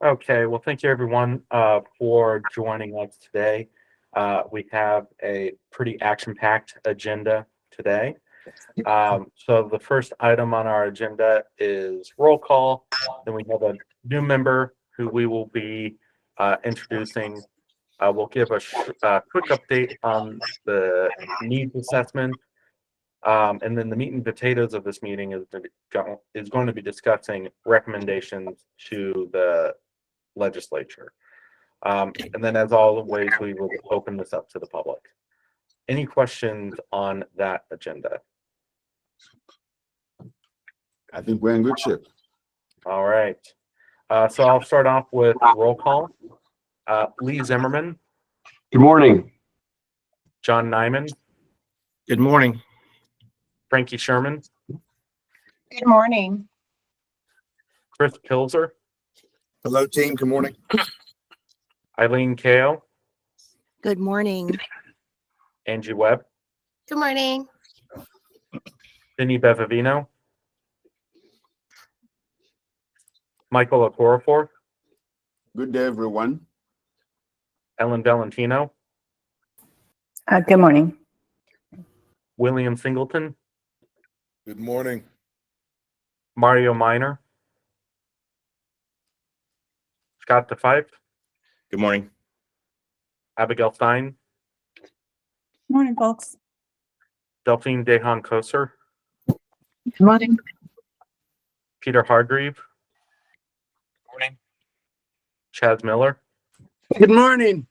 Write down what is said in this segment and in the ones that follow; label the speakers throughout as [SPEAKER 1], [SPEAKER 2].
[SPEAKER 1] Okay, well, thank you everyone for joining us today. We have a pretty action-packed agenda today. So the first item on our agenda is roll call. Then we have a new member who we will be introducing. We'll give a quick update on the needs assessment. And then the meat and potatoes of this meeting is going to be discussing recommendations to the legislature. And then, as always, we will open this up to the public. Any questions on that agenda?
[SPEAKER 2] I think we're in good shape.
[SPEAKER 1] All right. So I'll start off with roll call. Lee Zimmerman.
[SPEAKER 3] Good morning.
[SPEAKER 1] John Nyman.
[SPEAKER 4] Good morning.
[SPEAKER 1] Frankie Sherman.
[SPEAKER 5] Good morning.
[SPEAKER 1] Chris Pilzer.
[SPEAKER 6] Hello, team. Good morning.
[SPEAKER 1] Eileen Kao.
[SPEAKER 7] Good morning.
[SPEAKER 1] Angie Webb.
[SPEAKER 8] Good morning.
[SPEAKER 1] Vinny Bevavino. Michael Okorafor.
[SPEAKER 2] Good day, everyone.
[SPEAKER 1] Ellen Valentino.
[SPEAKER 5] Good morning.
[SPEAKER 1] William Singleton.
[SPEAKER 6] Good morning.
[SPEAKER 1] Mario Miner. Scott DeFife.
[SPEAKER 4] Good morning.
[SPEAKER 1] Abigail Stein.
[SPEAKER 5] Morning, folks.
[SPEAKER 1] Delphine Dehan Koser.
[SPEAKER 5] Good morning.
[SPEAKER 1] Peter Hargreave.
[SPEAKER 4] Morning.
[SPEAKER 1] Chaz Miller.
[SPEAKER 3] Good morning.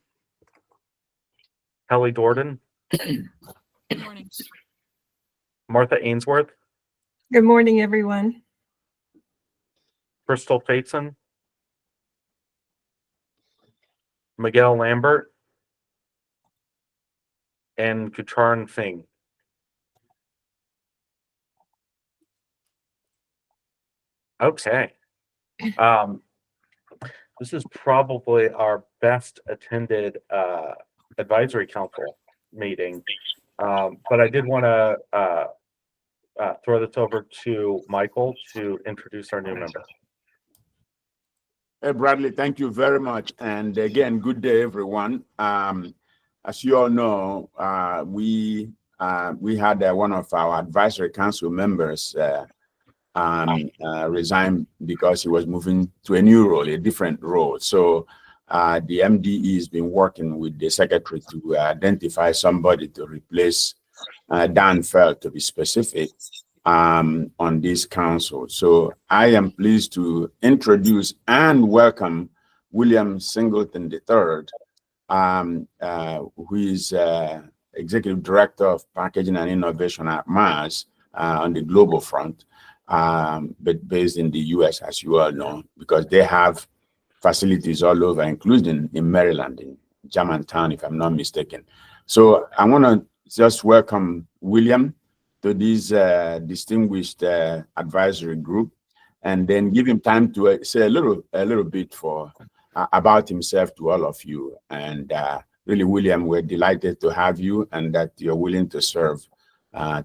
[SPEAKER 1] Kelly Gordon.
[SPEAKER 7] Good morning.
[SPEAKER 1] Martha Ainsworth.
[SPEAKER 8] Good morning, everyone.
[SPEAKER 1] Crystal Fateson. Miguel Lambert. And Kucharan Singh. Okay. This is probably our best attended advisory council meeting. But I did want to throw this over to Michael to introduce our new member.
[SPEAKER 2] Hey, Bradley, thank you very much. And again, good day, everyone. As you all know, we had one of our advisory council members resign because he was moving to a new role, a different role. So the MDE has been working with the secretary to identify somebody to replace Dan Feld, to be specific, on this council. So I am pleased to introduce and welcome William Singleton III, who is Executive Director of Packaging and Innovation at Mars on the global front, but based in the US, as you all know, because they have facilities all over, including in Maryland, in Germantown, if I'm not mistaken. So I want to just welcome William to this distinguished advisory group, and then give him time to say a little bit about himself to all of you. And really, William, we're delighted to have you, and that you're willing to serve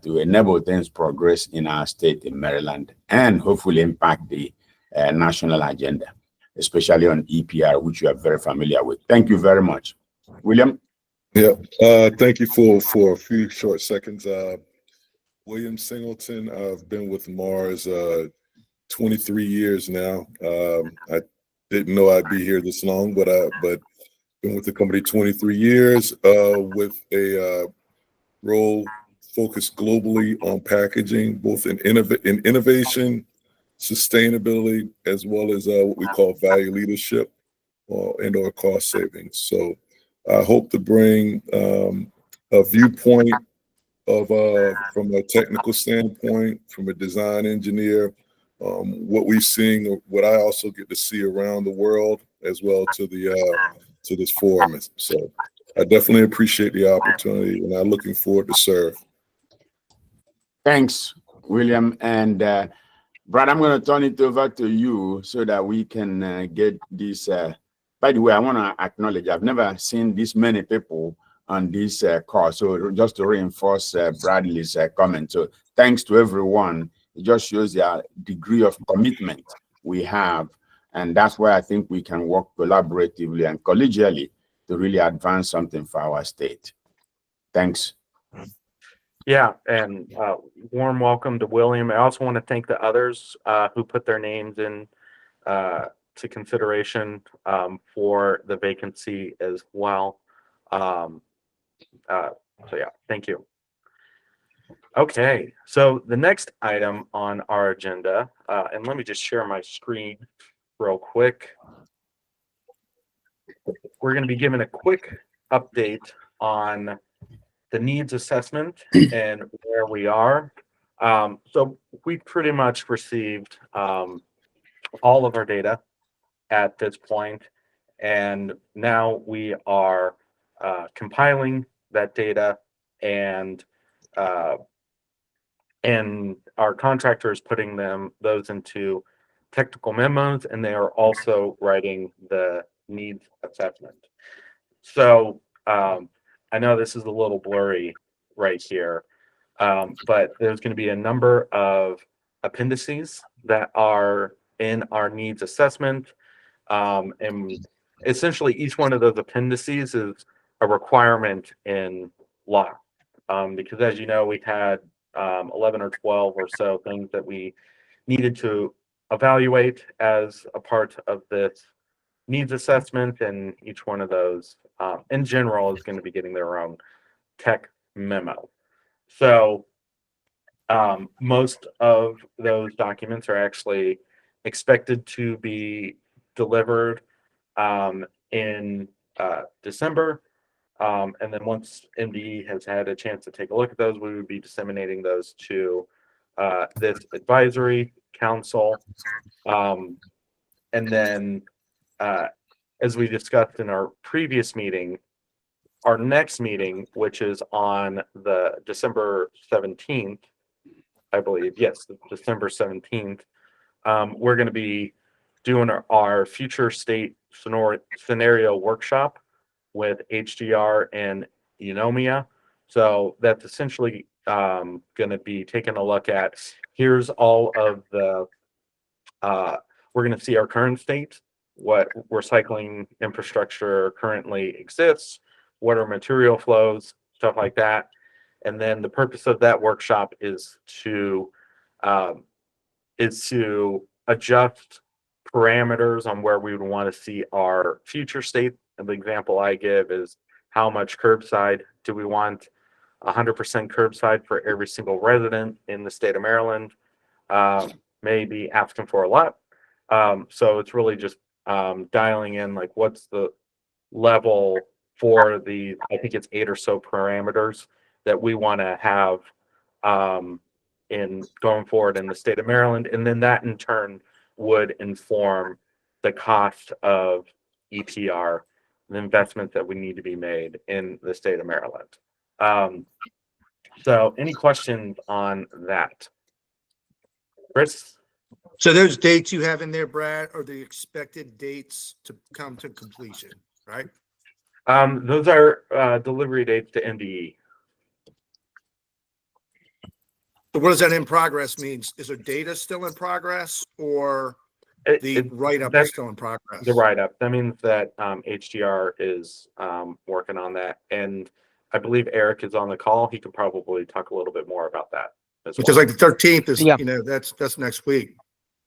[SPEAKER 2] to enable things progress in our state in Maryland, and hopefully impact the national agenda, especially on EPR, which you are very familiar with. Thank you very much. William?
[SPEAKER 9] Yeah, thank you for a few short seconds. William Singleton, I've been with Mars 23 years now. I didn't know I'd be here this long, but been with the company 23 years with a role focused globally on packaging, both in innovation, sustainability, as well as what we call value leadership and/or cost savings. So I hope to bring a viewpoint of from a technical standpoint, from a design engineer, what we're seeing, what I also get to see around the world, as well to this forum. So I definitely appreciate the opportunity, and I'm looking forward to serve.
[SPEAKER 2] Thanks, William. And Brad, I'm going to turn it over to you so that we can get this. By the way, I want to acknowledge I've never seen this many people on this call. So just to reinforce Bradley's comment. So thanks to everyone. It just shows the degree of commitment we have And that's where I think we can work collaboratively and collegially to really advance something for our state. Thanks.
[SPEAKER 1] Yeah, and warm welcome to William. I also want to thank the others who put their names in to consideration for the vacancy as well. So yeah, thank you. Okay, so the next item on our agenda, and let me just share my screen real quick. We're going to be given a quick update on the needs assessment and where we are. So we pretty much received all of our data at this point, and now we are compiling that data, and our contractor is putting those into technical memos, and they are also writing the needs assessment. So I know this is a little blurry right here, but there's going to be a number of appendices that are in our needs assessment. And essentially each one of those appendices is a requirement in law. Because as you know, we had 11 or 12 or so things that we needed to evaluate as a part of this needs assessment, and each one of those in general is going to be getting their own tech memo. So most of those documents are actually expected to be delivered in December. And then once MDE has had a chance to take a look at those, we would be disseminating those to this advisory council. And then as we discussed in our previous meeting, our next meeting, which is on the December 17th, I believe, yes, December 17th, we're going to be doing our future state scenario workshop with HDR and Eunomia. So that's essentially going to be taking a look at, here's all of the, we're going to see our current state, what recycling infrastructure currently exists, what are material flows, stuff like that. And then the purpose of that workshop is to adjust parameters on where we would want to see our future state. And the example I give is how much curbside do we want? 100% curbside for every single resident in the state of Maryland. Maybe asking for a lot. So it's really just dialing in like what's the level for the, I think it's 8 or so parameters that we want to have in going forward in the state of Maryland. And then that in turn would inform the cost of ETR, the investment that we need to be made in the state of Maryland. So any questions on that? Chris?
[SPEAKER 6] So those dates you have in there, Brad, are the expected dates to come to completion, right?
[SPEAKER 1] Those are delivery dates to MDE.
[SPEAKER 6] So what does that in progress means? Is there data still in progress or the write-up is still in progress?
[SPEAKER 1] The write-up. That means that HDR is working on that. And I believe Eric is on the call. He could probably talk a little bit more about that as
[SPEAKER 6] Because
[SPEAKER 1] well.
[SPEAKER 6] like the 13th is,
[SPEAKER 10] Yeah.
[SPEAKER 6] That's next week.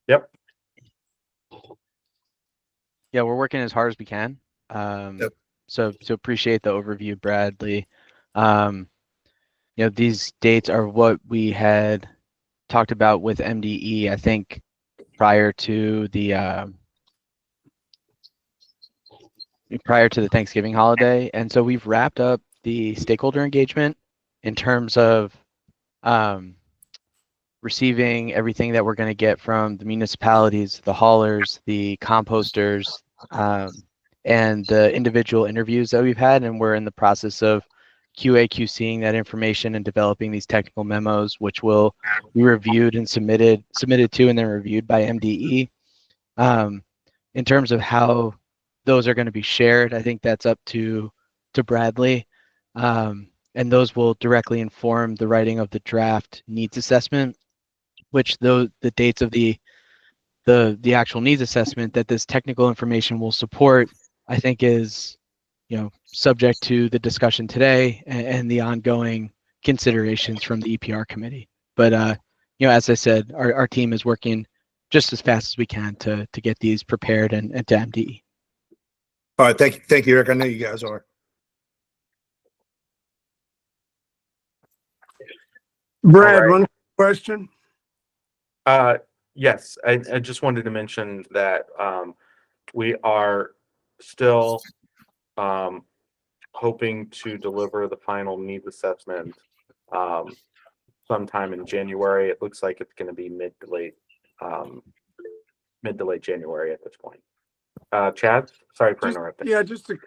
[SPEAKER 1] Yep.
[SPEAKER 10] Yeah, we're working as hard as we can.
[SPEAKER 6] Yep.
[SPEAKER 10] So appreciate the overview, Bradley. These dates are what we had talked about with MDE, I think, prior to the Thanksgiving holiday. And so we've wrapped up the stakeholder engagement in terms of receiving everything that we're going to get from the municipalities, the haulers, the composters, and the individual interviews that we've had. And we're in the process of QA/QCing that information and developing these technical memos, which will be reviewed and submitted to and then reviewed by MDE. In terms of how those are going to be shared, I think that's up to Bradley. And those will directly inform the writing of the draft needs assessment, which the dates of the the actual needs assessment that this technical information will support, I think is, subject to the discussion today and the ongoing considerations from the EPR committee. But as I said, our team is working just as fast as we can to get these prepared and to MDE.
[SPEAKER 6] All right, thank you, Eric. I know you guys are.
[SPEAKER 3] Brad,
[SPEAKER 1] All right.
[SPEAKER 3] one question.
[SPEAKER 1] Yes, I just wanted to mention that we are still hoping to deliver the final needs assessment sometime in January. It looks like it's going to be mid to late January at this point. Chad, sorry for interrupting.
[SPEAKER 3] Yeah,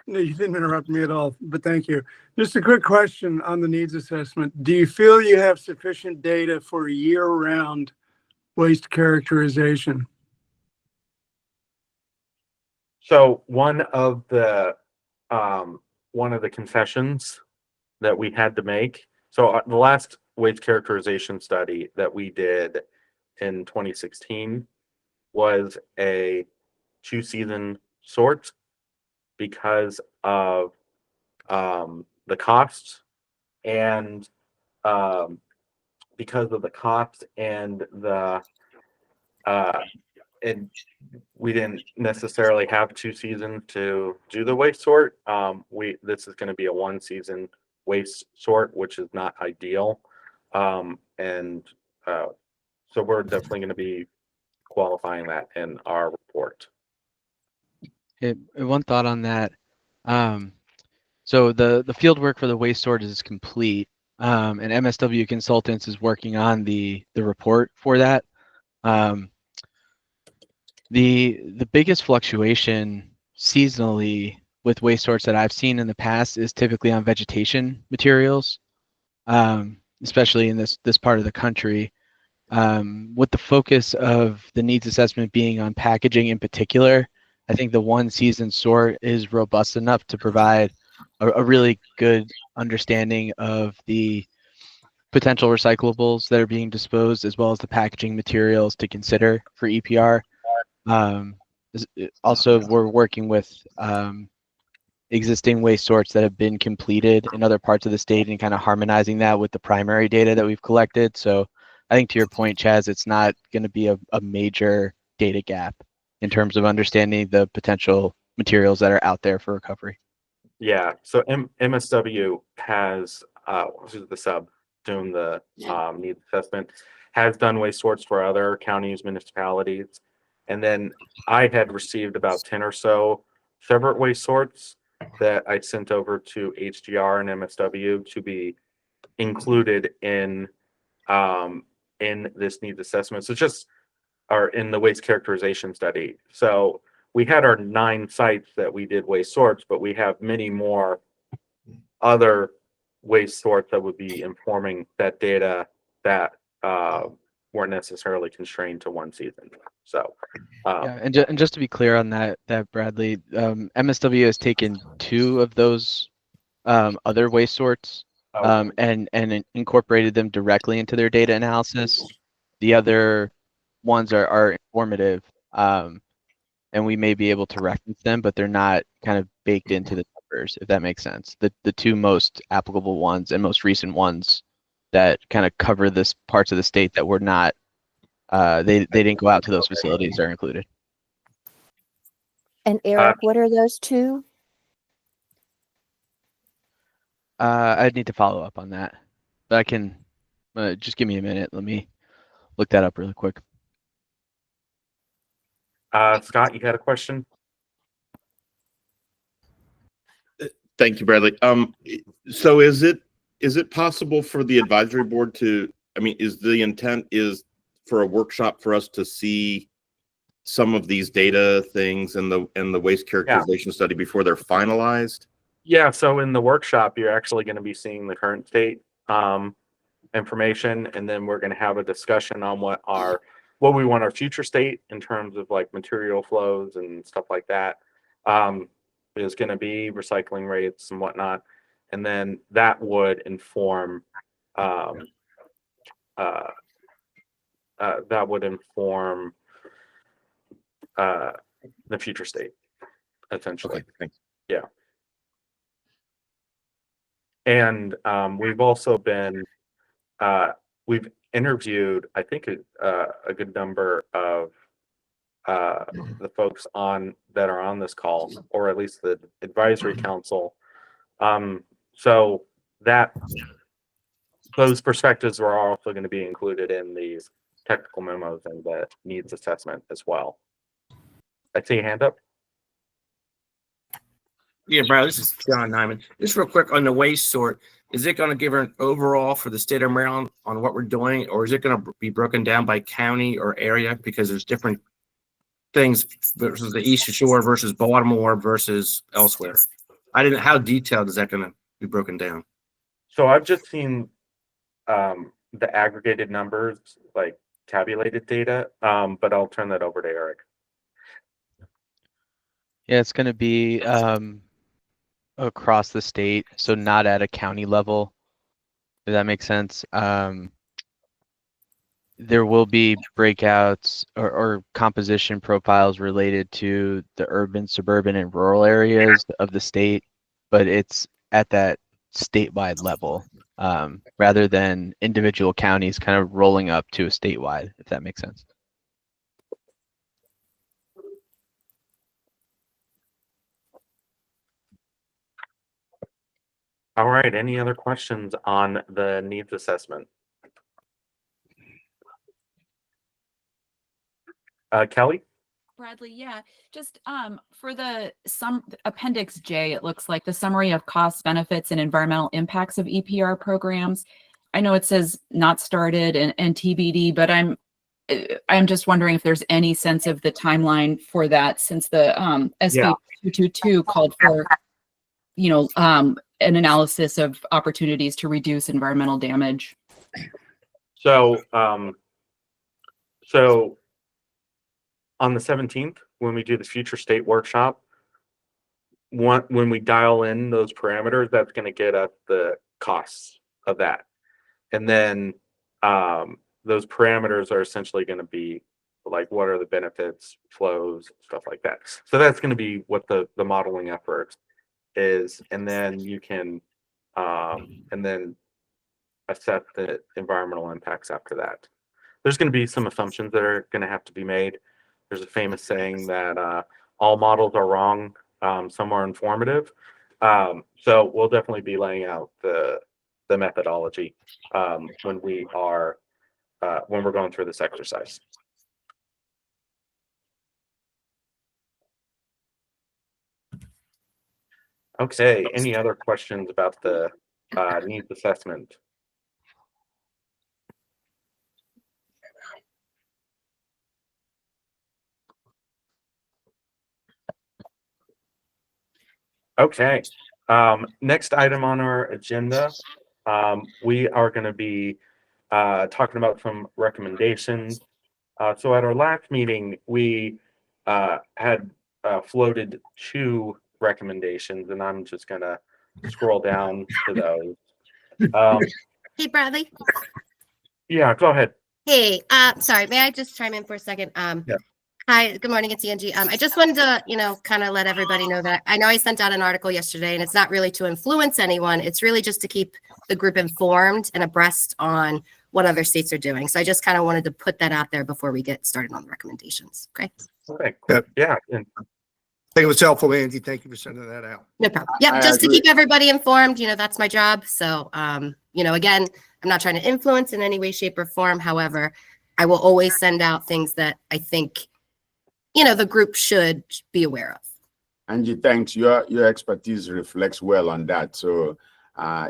[SPEAKER 3] no, you didn't interrupt me at all, but thank you. Just a quick question on the needs assessment. Do you feel you have sufficient data for year-round waste characterization?
[SPEAKER 1] So one of the concessions that we had to make. So the last waste characterization study that we did in 2016 was a 2-season sort because of the costs and and we didn't necessarily have 2 seasons to do the waste sort. This is going to be a 1-season waste sort, which is not ideal. So we're definitely going to be qualifying that in our report.
[SPEAKER 10] One thought on that. So the field work for the waste sort is complete, and MSW Consultants is working on the report for that. The biggest fluctuation seasonally with waste sorts that I've seen in the past is typically on vegetation materials, especially in this part of the country. With the focus of the needs assessment being on packaging in particular, I think the 1-season sort is robust enough to provide a really good understanding of the potential recyclables that are being disposed, as well as the packaging materials to consider for EPR. Also, we're working with existing waste sorts that have been completed in other parts of the state and kind of harmonizing that with the primary data that we've collected. So I think to your point, Chaz, it's not going to be a major data gap in terms of understanding the potential materials that are out there for recovery.
[SPEAKER 1] Yeah, so MSW has, the sub doing the needs assessment, has done waste sorts for other counties, municipalities. And then I had received about 10 or so separate waste sorts that I sent over to HDR and MSW to be included in this needs assessment. So just are in the waste characterization study. So we had our 9 sites that we did waste sorts, but we have many more other waste sorts that would be informing that data that weren't necessarily constrained to 1 season. So
[SPEAKER 10] yeah, and just to be clear on that Bradley, MSW has taken 2 of those other waste sorts and incorporated them directly into their data analysis. The other ones are informative, and we may be able to reference them, but they're not kind of baked into the numbers, if that makes sense. The 2 most applicable ones and most recent ones that kind of cover this parts of the state that were not, they didn't go out to those facilities are included.
[SPEAKER 7] And Eric, what are those 2?
[SPEAKER 10] I'd need to follow up on that, but I can just give me a minute. Let me look that up really quick.
[SPEAKER 1] Scott, you had a question?
[SPEAKER 4] Thank you, Bradley. So is it possible for the advisory board to, is the intent is for a workshop for us to see some of these data things and the waste characterization study before they're finalized?
[SPEAKER 1] Yeah, so in the workshop, you're actually going to be seeing the current state information, and then we're going to have a discussion on what we want our future state in terms of like material flows and stuff like that is going to be, recycling rates and whatnot, and then that would inform the future state, essentially.
[SPEAKER 4] Okay, thanks.
[SPEAKER 1] Yeah. And we've also been we've interviewed, I think, a good number of the folks that are on this call, or at least the advisory council. So that those perspectives are also going to be included in these technical memos and the needs assessment as well. I see a hand up.
[SPEAKER 11] Yeah, bro, this is John Nyman. Just real quick on the waste sort, is it going to give an overall for the state of Maryland on what we're doing, or is it going to be broken down by county or area? Because there's different things versus the Eastern Shore versus Baltimore versus elsewhere. How detailed is that going to be broken down?
[SPEAKER 1] So I've just seen the aggregated numbers, like tabulated data, but I'll turn that over to Eric.
[SPEAKER 10] Yeah, it's going to be across the state, so not at a county level. Does that make sense? There will be breakouts or composition profiles related to the urban, suburban, and rural areas of the state, but it's at that statewide level rather than individual counties kind of rolling up to a statewide, if that makes sense.
[SPEAKER 1] All right, any other questions on the needs assessment? Kelly?
[SPEAKER 12] Bradley, yeah, just for the Appendix J, it looks like the summary of costs, benefits, and environmental impacts of EPR programs. I know it says not started and TBD, but I'm just wondering if there's any sense of the timeline for that, since the SB222 called for, an analysis of opportunities to reduce environmental damage.
[SPEAKER 1] So on the 17th, when we do the future state workshop, when we dial in those parameters, that's going to get us the costs of that. And then those parameters are essentially going to be like, what are the benefits, flows, stuff like that. So that's going to be what the modeling effort is. And then you can and then assess the environmental impacts after that. There's going to be some assumptions that are going to have to be made. There's a famous saying that all models are wrong, some are informative. So we'll definitely be laying out the methodology when we're going through this exercise. Okay, any other questions about the needs assessment? Okay, next item on our agenda, we are going to be talking about some recommendations. So at our last meeting, we had floated 2 recommendations, and I'm just going to scroll down to those.
[SPEAKER 8] Hey, Bradley.
[SPEAKER 1] Yeah, go ahead.
[SPEAKER 8] Hey, sorry, may I just chime in for a second?
[SPEAKER 1] Yeah.
[SPEAKER 8] Hi, good morning, it's Angie. I just wanted to, kind of let everybody know that I know I sent out an article yesterday, and it's not really to influence anyone. It's really just to keep the group informed and abreast on what other states are doing. So I just kind of wanted to put that out there before we get started on the recommendations. Okay.
[SPEAKER 1] Okay, cool. Yeah. And
[SPEAKER 6] I think it was helpful, Angie. Thank you for sending that out.
[SPEAKER 8] No problem. Yeah, just to keep everybody informed, that's my job. So, again, I'm not trying to influence in any way, shape, or form. However, I will always send out things that I think, the group should be aware of.
[SPEAKER 2] Angie, thanks. Your expertise reflects well on that. So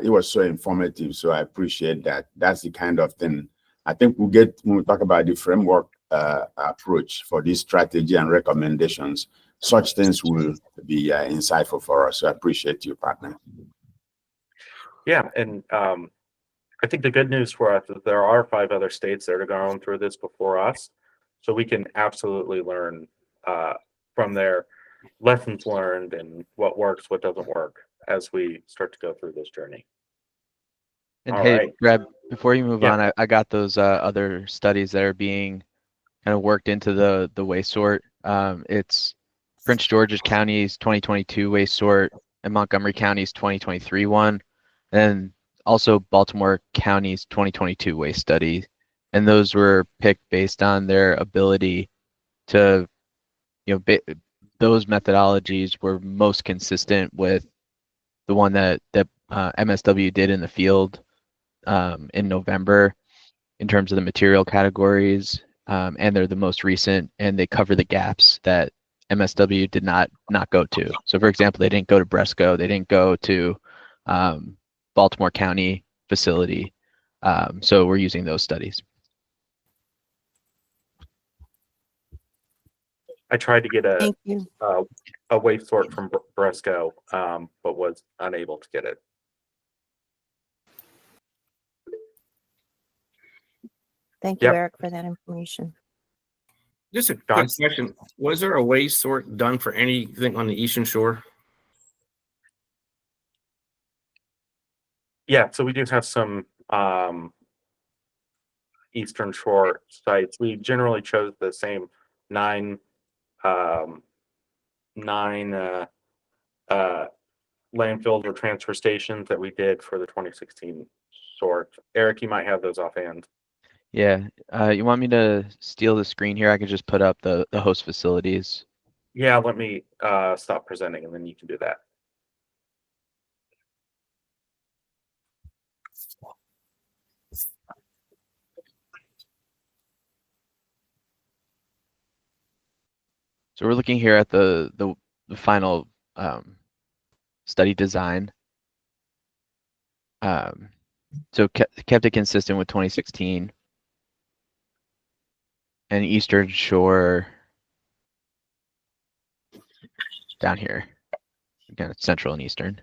[SPEAKER 2] it was so informative. So I appreciate that. That's the kind of thing I think we'll get when we talk about the framework approach for this strategy and recommendations. Such things will be insightful for us. So I appreciate you, partner.
[SPEAKER 1] Yeah, and I think the good news for us is there are 5 other states that are going through this before us. So we can absolutely learn from their lessons learned and what works, what doesn't work as we start to go through this journey.
[SPEAKER 10] And
[SPEAKER 1] All
[SPEAKER 10] hey,
[SPEAKER 1] right.
[SPEAKER 10] Brad, before you move
[SPEAKER 1] Yeah.
[SPEAKER 10] on, I got those other studies that are being kind of worked into the waste sort It's Prince George's County's 2022 waste sort and Montgomery County's 2023 one, and also Baltimore County's 2022 waste study. And those were picked based on their ability to, those methodologies were most consistent with the one that MSW did in the field in November in terms of the material categories, and they're the most recent, and they cover the gaps that MSW did not go to. So, for example, they didn't go to Bresco, they didn't go to Baltimore County facility. So we're using those studies.
[SPEAKER 1] I tried to get
[SPEAKER 7] Thank you.
[SPEAKER 1] a waste sort from Bresco, but was unable to get it.
[SPEAKER 7] Thank you,
[SPEAKER 1] Yep.
[SPEAKER 7] Eric, for that information.
[SPEAKER 11] Just a
[SPEAKER 1] John?
[SPEAKER 11] quick question. Was there a waste sort done for anything on the Eastern Shore?
[SPEAKER 1] Yeah, so we do have some Eastern Shore sites. We generally chose the same nine landfills or transfer stations that we did for the 2016 sort. Eric, you might have those offhand.
[SPEAKER 10] Yeah, you want me to steal the screen here? I could just put up the host facilities.
[SPEAKER 1] Yeah, let me stop presenting and then you can do that.
[SPEAKER 10] So we're looking here at the final study design. So kept it consistent with 2016. And Eastern Shore down here. Again, it's Central and Eastern.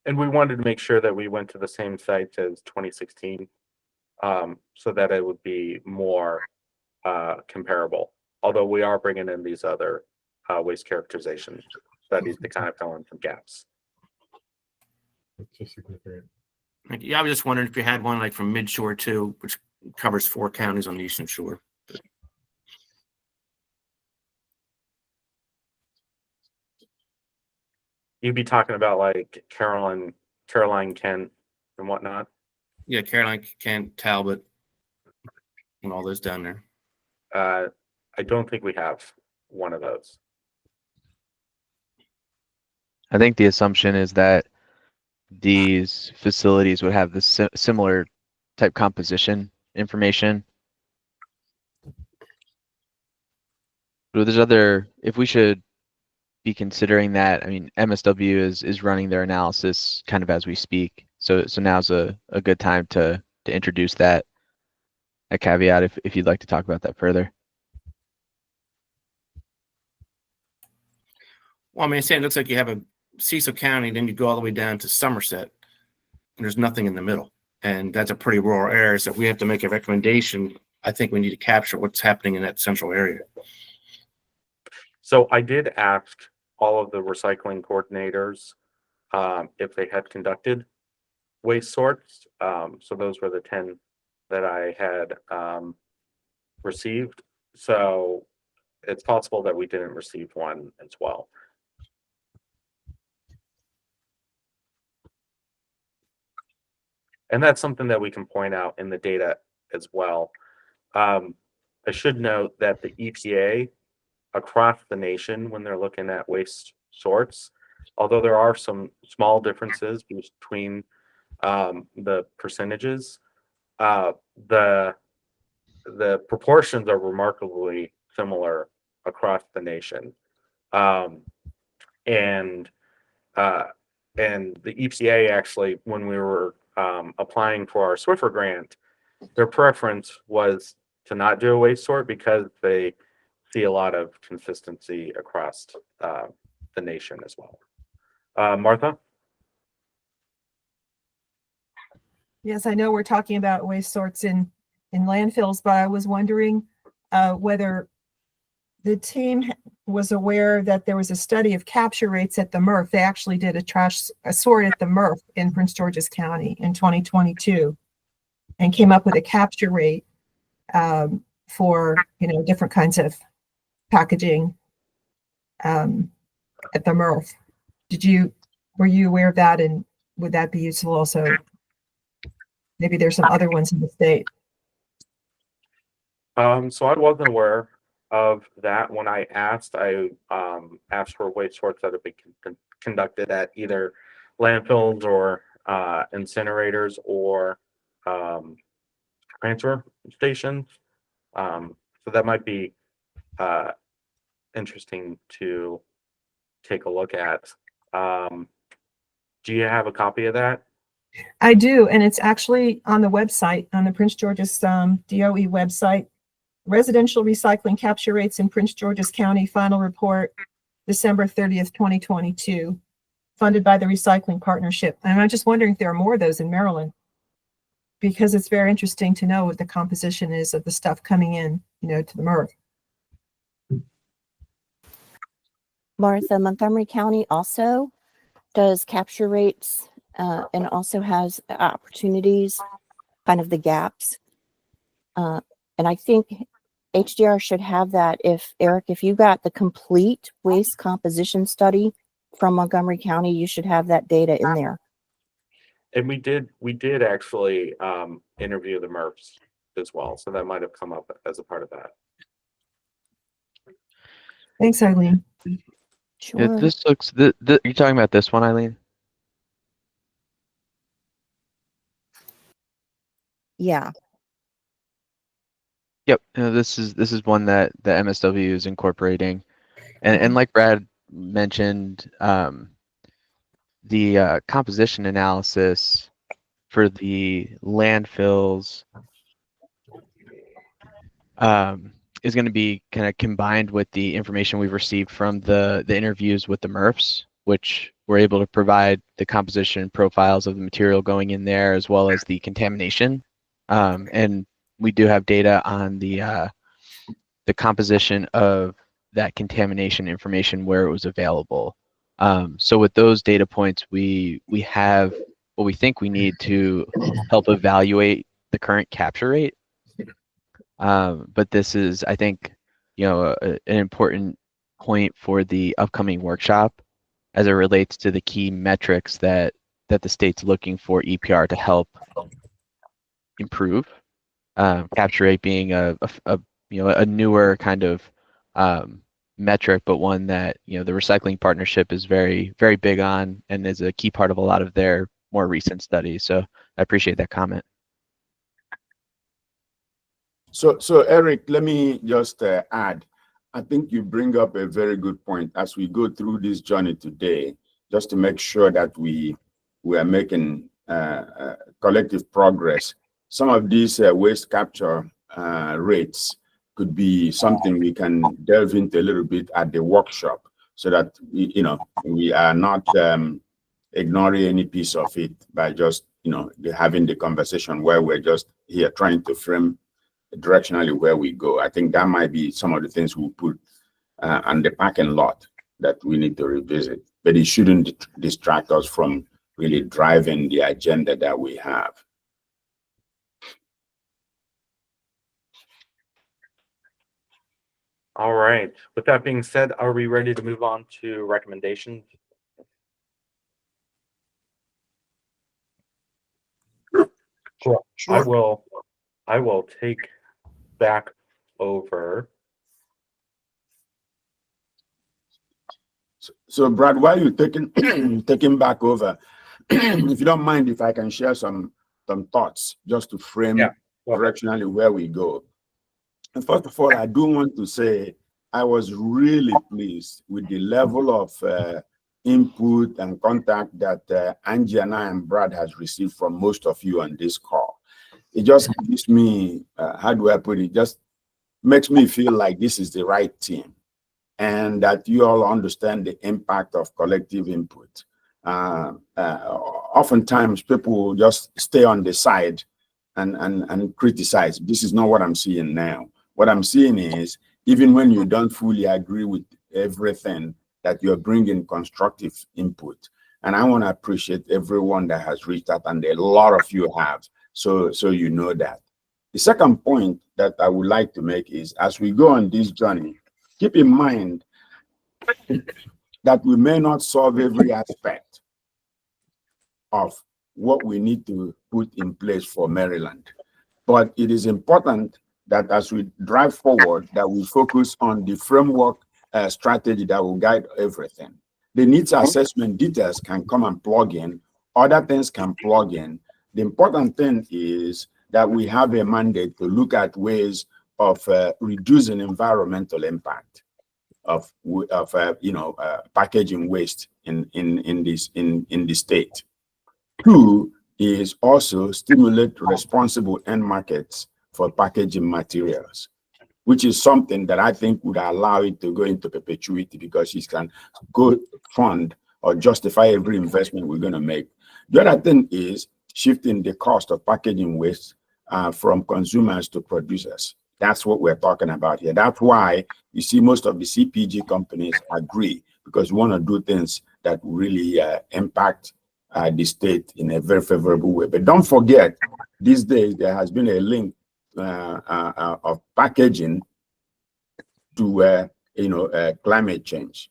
[SPEAKER 1] And we wanted to make sure that we went to the same sites as 2016, so that it would be more comparable. Although we are bringing in these other waste characterization studies to kind of fill in some gaps.
[SPEAKER 11] Yeah, I was just wondering if you had one like from Midshore too, which covers 4 counties on the Eastern Shore.
[SPEAKER 1] You'd be talking about like Caroline, Kent, and whatnot.
[SPEAKER 11] Yeah, Caroline, Kent, Talbot, and all those down there.
[SPEAKER 1] I don't think we have one of those.
[SPEAKER 10] I think the assumption is that these facilities would have this similar type composition information. But there's other, if we should be considering that, I mean, MSW is running their analysis kind of as we speak. So now's a good time to introduce that a caveat if you'd like to talk about that further.
[SPEAKER 11] Well, I mean, it looks like you have a Cecil County, then you go all the way down to Somerset, and there's nothing in the middle. And that's a pretty rural area. So if we have to make a recommendation, I think we need to capture what's happening in that central area.
[SPEAKER 1] So I did ask all of the recycling coordinators if they had conducted waste sorts. So those were the 10 that I had received. So it's possible that we didn't receive one as well. And that's something that we can point out in the data as well. I should note that the EPA across the nation, when they're looking at waste sorts, although there are some small differences between the percentages, the proportions are remarkably similar across the nation. And the EPA actually, when we were applying for our Swiffer grant, their preference was to not do a waste sort because they see a lot of consistency across the nation as well. Martha?
[SPEAKER 13] Yes, I know we're talking about waste sorts in landfills, but I was wondering whether the team was aware that there was a study of capture rates at the MRF. They actually did a sort at the MRF in Prince George's County in 2022 and came up with a capture rate for, different kinds of packaging at the MRF. Were you aware of that, and would that be useful also? Maybe there's some other ones in the state.
[SPEAKER 1] So I wasn't aware of that. When I asked, I asked for waste sorts that have been conducted at either landfills or incinerators or transfer stations. So that might be interesting to take a look at. Do you have a copy of that?
[SPEAKER 13] I do, and it's actually on the website, on the Prince George's DOE website. Residential recycling capture rates in Prince George's County, final report, December 30th, 2022, funded by the Recycling Partnership. And I'm just wondering if there are more of those in Maryland, because it's very interesting to know what the composition is of the stuff coming in, to the MRF.
[SPEAKER 7] Martha, Montgomery County also does capture rates and also has opportunities, kind of the gaps. And I think HDR should have that. Eric, if you got the complete waste composition study from Montgomery County, you should have that data in there.
[SPEAKER 1] And we did actually interview the MRFs as well, so that might have come up as a part of that.
[SPEAKER 13] Thanks, Eileen.
[SPEAKER 7] Sure.
[SPEAKER 10] Yeah, this looks. You're talking about this one, Eileen?
[SPEAKER 7] Yeah.
[SPEAKER 10] Yep. This is one that the MSW is incorporating, and like Brad mentioned, the composition analysis for the landfills is going to be kind of combined with the information we've received from the interviews with the MRFs, which we're able to provide the composition profiles of the material going in there, as well as the contamination. And we do have data on the composition of that contamination information where it was available. So with those data points, we have what we think we need to help evaluate the current capture rate. But this is, I think, an important point for the upcoming workshop as it relates to the key metrics that the state's looking for EPR to help improve. Capture rate being a newer kind of metric, but one that the Recycling Partnership is very, very big on and is a key part of a lot of their more recent studies. So I appreciate that comment.
[SPEAKER 2] So Eric, let me just add. I think you bring up a very good point as we go through this journey today, just to make sure that we are making collective progress. Some of these waste capture rates could be something we can delve into a little bit at the workshop, so that we are not ignoring any piece of it by just having the conversation where we're just here trying to frame directionally where we go. I think that might be some of the things we'll put on the parking lot that we need to revisit, but it shouldn't distract us from really driving the agenda that we have.
[SPEAKER 1] All right. With that being said, are we ready to move on to recommendations? Cool.
[SPEAKER 6] Sure.
[SPEAKER 1] I will take back over.
[SPEAKER 2] So Brad, while you're taking back over, if you don't mind, if I can share some thoughts just to frame directionally where we go. And first of all, I do want to say I was really pleased with the level of input and contact that Angie and I and Brad has received from most of you on this call. It just gives me, how do I put it, just makes me feel like this is the right team, and that you all understand the impact of collective input. Oftentimes people will just stay on the side and criticize. This is not what I'm seeing now. What I'm seeing is, even when you don't fully agree with everything, that you're bringing constructive input. And I want to appreciate everyone that has reached out, and a lot of you have. So you know that. The second point that I would like to make is, as we go on this journey, keep in mind that we may not solve every aspect of what we need to put in place for Maryland. But it is important that as we drive forward, that we focus on the framework strategy that will guide everything. The needs assessment details can come and plug in, other things can plug in. The important thing is that we have a mandate to look at ways of reducing environmental impact of packaging waste in the state. Two is also stimulate responsible end markets for packaging materials, which is something that I think would allow it to go into perpetuity because it can go fund or justify every investment we're going to make. The other thing is shifting the cost of packaging waste from consumers to producers. That's what we're talking about here. That's why you see most of the CPG companies agree, because we want to do things that really impact the state in a very favorable way. But don't forget, these days there has been a link of packaging to climate change.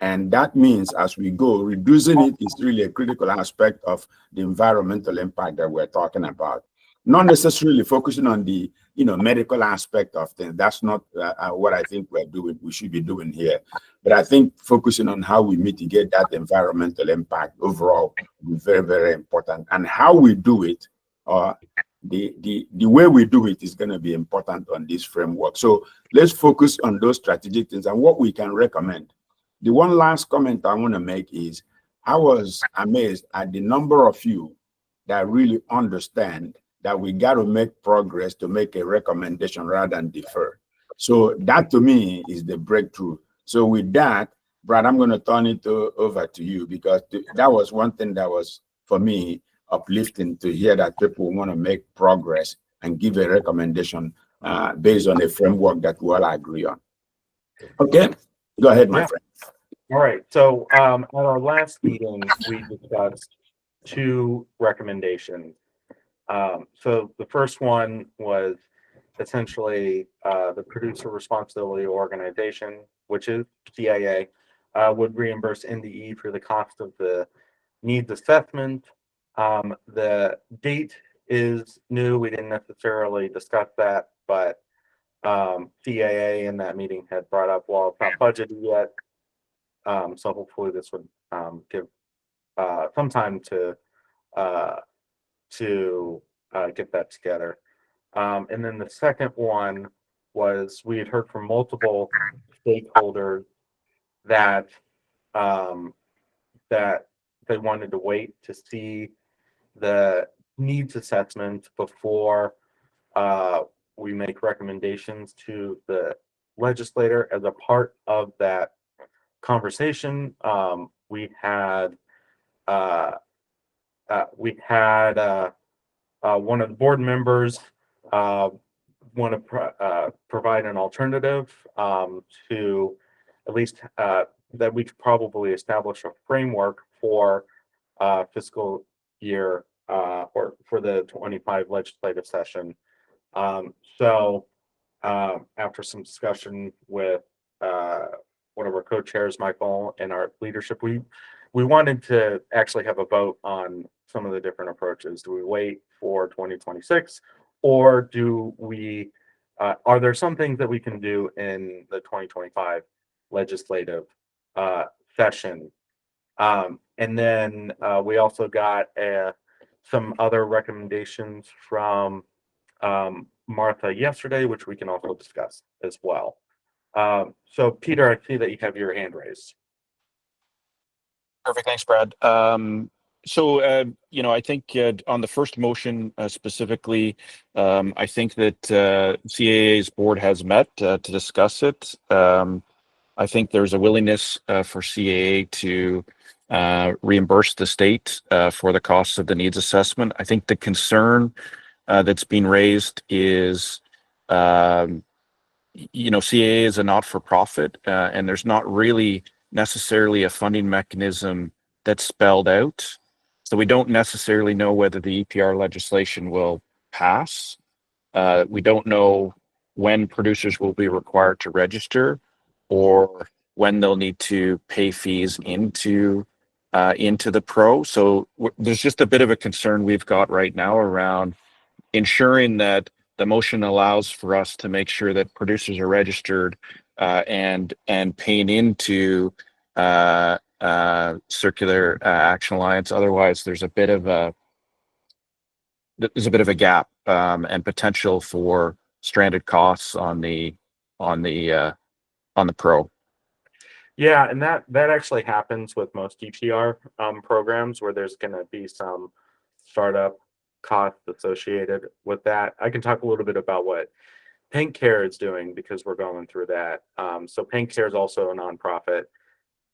[SPEAKER 2] And that means as we go, reducing it is really a critical aspect of the environmental impact that we're talking about. Not necessarily focusing on the medical aspect of things. That's not what I think we should be doing here. But I think focusing on how we mitigate that environmental impact overall will be very, very important. And how we do it, the way we do it is going to be important on this framework. So let's focus on those strategic things and what we can recommend. The one last comment I want to make is I was amazed at the number of you that really understand that we got to make progress to make a recommendation rather than defer. So that to me is the breakthrough. So with that, Brad, I'm going to turn it over to you, because that was one thing that was, for me, uplifting to hear that people want to make progress and give a recommendation based on a framework that we all agree on. Okay, go ahead, my friend.
[SPEAKER 1] All right. So at our last meeting, we discussed two recommendations. So the first one was essentially the producer responsibility organization, which is CAA, would reimburse NDE for the cost of the needs assessment. The date is new. We didn't necessarily discuss that, but CAA in that meeting had brought up, well, it's not budgeted yet. So hopefully this would give some time to get that together. And then the second one was we had heard from multiple stakeholders that that they wanted to wait to see the needs assessment before we make recommendations to the legislator. As a part of that conversation, we had one of the board members want to provide an alternative to at least that we could probably establish a framework for fiscal year or for the 25 legislative session. So after some discussion with one of our co-chairs, Michael, and our leadership, we wanted to actually have a vote on some of the different approaches. Do we wait for 2026, or do we are there some things that we can do in the 2025 legislative session? And then we also got some other recommendations from Martha yesterday, which we can also discuss as well. So Peter, I see that you have your hand raised.
[SPEAKER 14] Perfect. Thanks, Brad. I think on the first motion specifically, I think that CAA's board has met to discuss it. I think there's a willingness for CAA to reimburse the state for the costs of the needs assessment. I think the concern that's being raised is, CAA is a not-for-profit, and there's not really necessarily a funding mechanism that's spelled out. So we don't necessarily know whether the EPR legislation will pass. We don't know when producers will be required to register or when they'll need to pay fees into the pro. So there's just a bit of a concern we've got right now around ensuring that the motion allows for us to make sure that producers are registered and paying into Circular Action Alliance. Otherwise, there's a bit of a gap and potential for stranded costs on the pro.
[SPEAKER 1] Yeah, and that actually happens with most EPR programs where there's going to be some startup costs associated with that. I can talk a little bit about what Pink Care is doing because we're going through that. So Pink Care is also a nonprofit.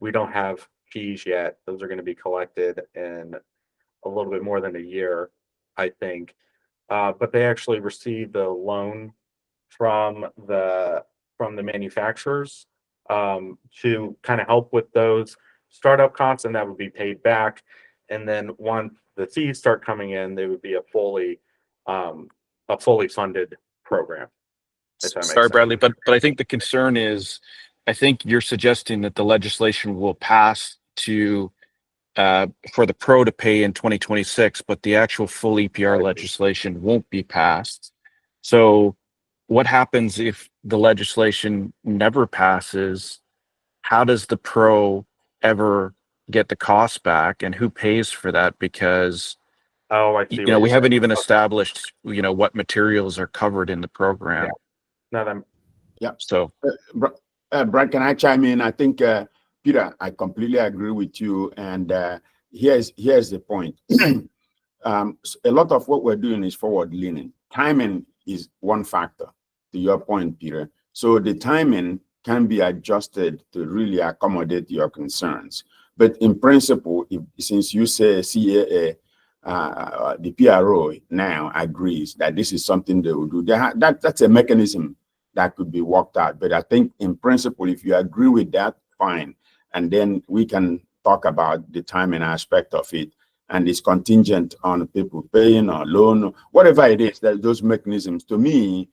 [SPEAKER 1] We don't have fees yet. Those are going to be collected in a little bit more than a year, I think. But they actually received a loan from the manufacturers to kind of help with those startup costs, and that would be paid back. And then once the fees start coming in, they would be a fully funded program. If that makes
[SPEAKER 14] Sorry,
[SPEAKER 1] sense.
[SPEAKER 14] Bradley, but I think the concern is, I think you're suggesting that the legislation will pass to for the pro to pay in 2026, but the actual full EPR legislation won't be passed. So what happens if the legislation never passes? How does the pro ever get the cost back, and who pays for that? Because
[SPEAKER 1] Oh, I see.
[SPEAKER 14] you
[SPEAKER 1] what
[SPEAKER 14] know,
[SPEAKER 1] you're
[SPEAKER 14] we haven't
[SPEAKER 1] saying.
[SPEAKER 14] even
[SPEAKER 1] Okay.
[SPEAKER 14] established, you know, what materials are covered in the program.
[SPEAKER 1] Yeah. No, that
[SPEAKER 2] Yeah.
[SPEAKER 14] So
[SPEAKER 2] Brad, can I chime in? I think, Peter, I completely agree with you. And here's the point. A lot of what we're doing is forward leaning. Timing is one factor, to your point, Peter. So the timing can be adjusted to really accommodate your concerns. But in principle, since you say CAA, the PRO now agrees that this is something they will do, that's a mechanism that could be worked out. But I think in principle, if you agree with that, fine. And then we can talk about the timing aspect of it. And it's contingent on people paying or loan, whatever it is, that those mechanisms, to me,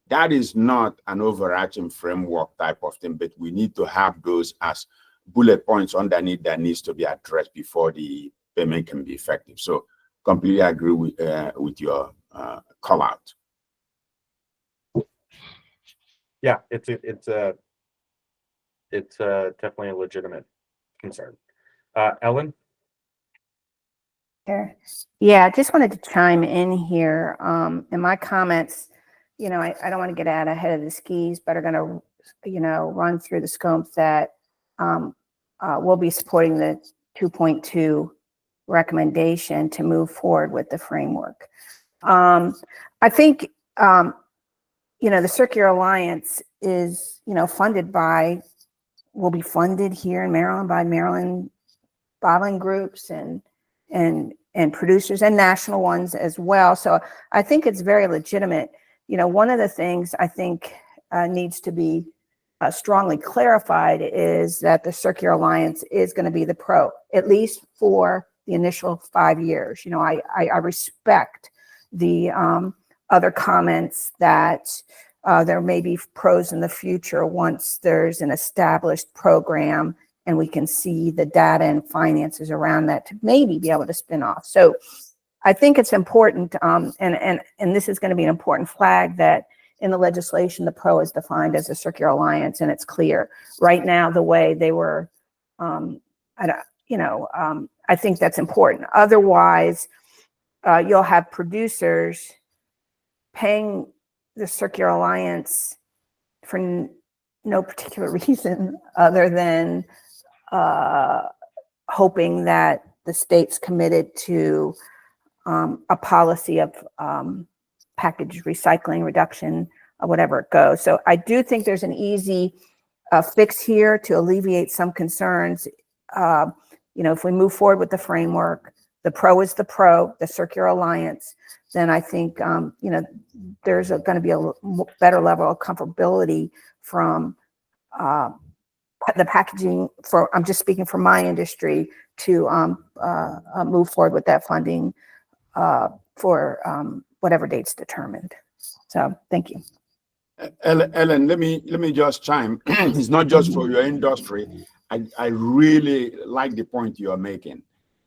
[SPEAKER 2] that is not an overarching framework type of thing, but we need to have those as bullet points underneath that needs to be addressed before the payment can be effective. So completely agree with your call out.
[SPEAKER 1] Yeah, it's definitely a legitimate concern. Ellen?
[SPEAKER 5] Sure. Yeah, I just wanted to chime in here. In my comments, I don't want to get out ahead of the skis, but are going to, run through the scopes that we'll be supporting the 2.2 recommendation to move forward with the framework. I think, the Circular Alliance is, will be funded here in Maryland by Maryland bottling groups and producers and national ones as well. So I think it's very legitimate. One of the things I think needs to be strongly clarified is that the Circular Alliance is going to be the pro, at least for the initial 5 years. I respect the other comments that there may be pros in the future once there's an established program and we can see the data and finances around that to maybe be able to spin off. So I think it's important, and this is going to be an important flag, that in the legislation, the pro is defined as a Circular Alliance, and it's clear. Right now, the way they were, I think that's important. Otherwise, you'll have producers paying the Circular Alliance for no particular reason other than hoping that the state's committed to a policy of package recycling reduction, or whatever it goes. So I do think there's an easy fix here to alleviate some concerns. If we move forward with the framework, the pro is the pro, the Circular Alliance, then I think, there's going to be a better level of comfortability from the packaging I'm just speaking for my industry to move forward with that funding for whatever date's determined. So thank you.
[SPEAKER 2] Ellen, let me just chime. It's not just for your industry. I really like the point you are making.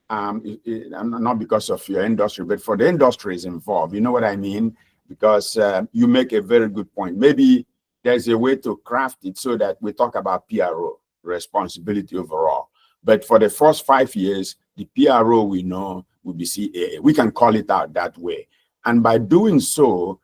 [SPEAKER 2] Not because of your industry, but for the industries involved. You know what I mean? Because you make a very good point. Maybe there's a way to craft it so that we talk about PRO responsibility overall. But for the first 5 years, the PRO we know will be CAA. We can call it out that way. And by doing so,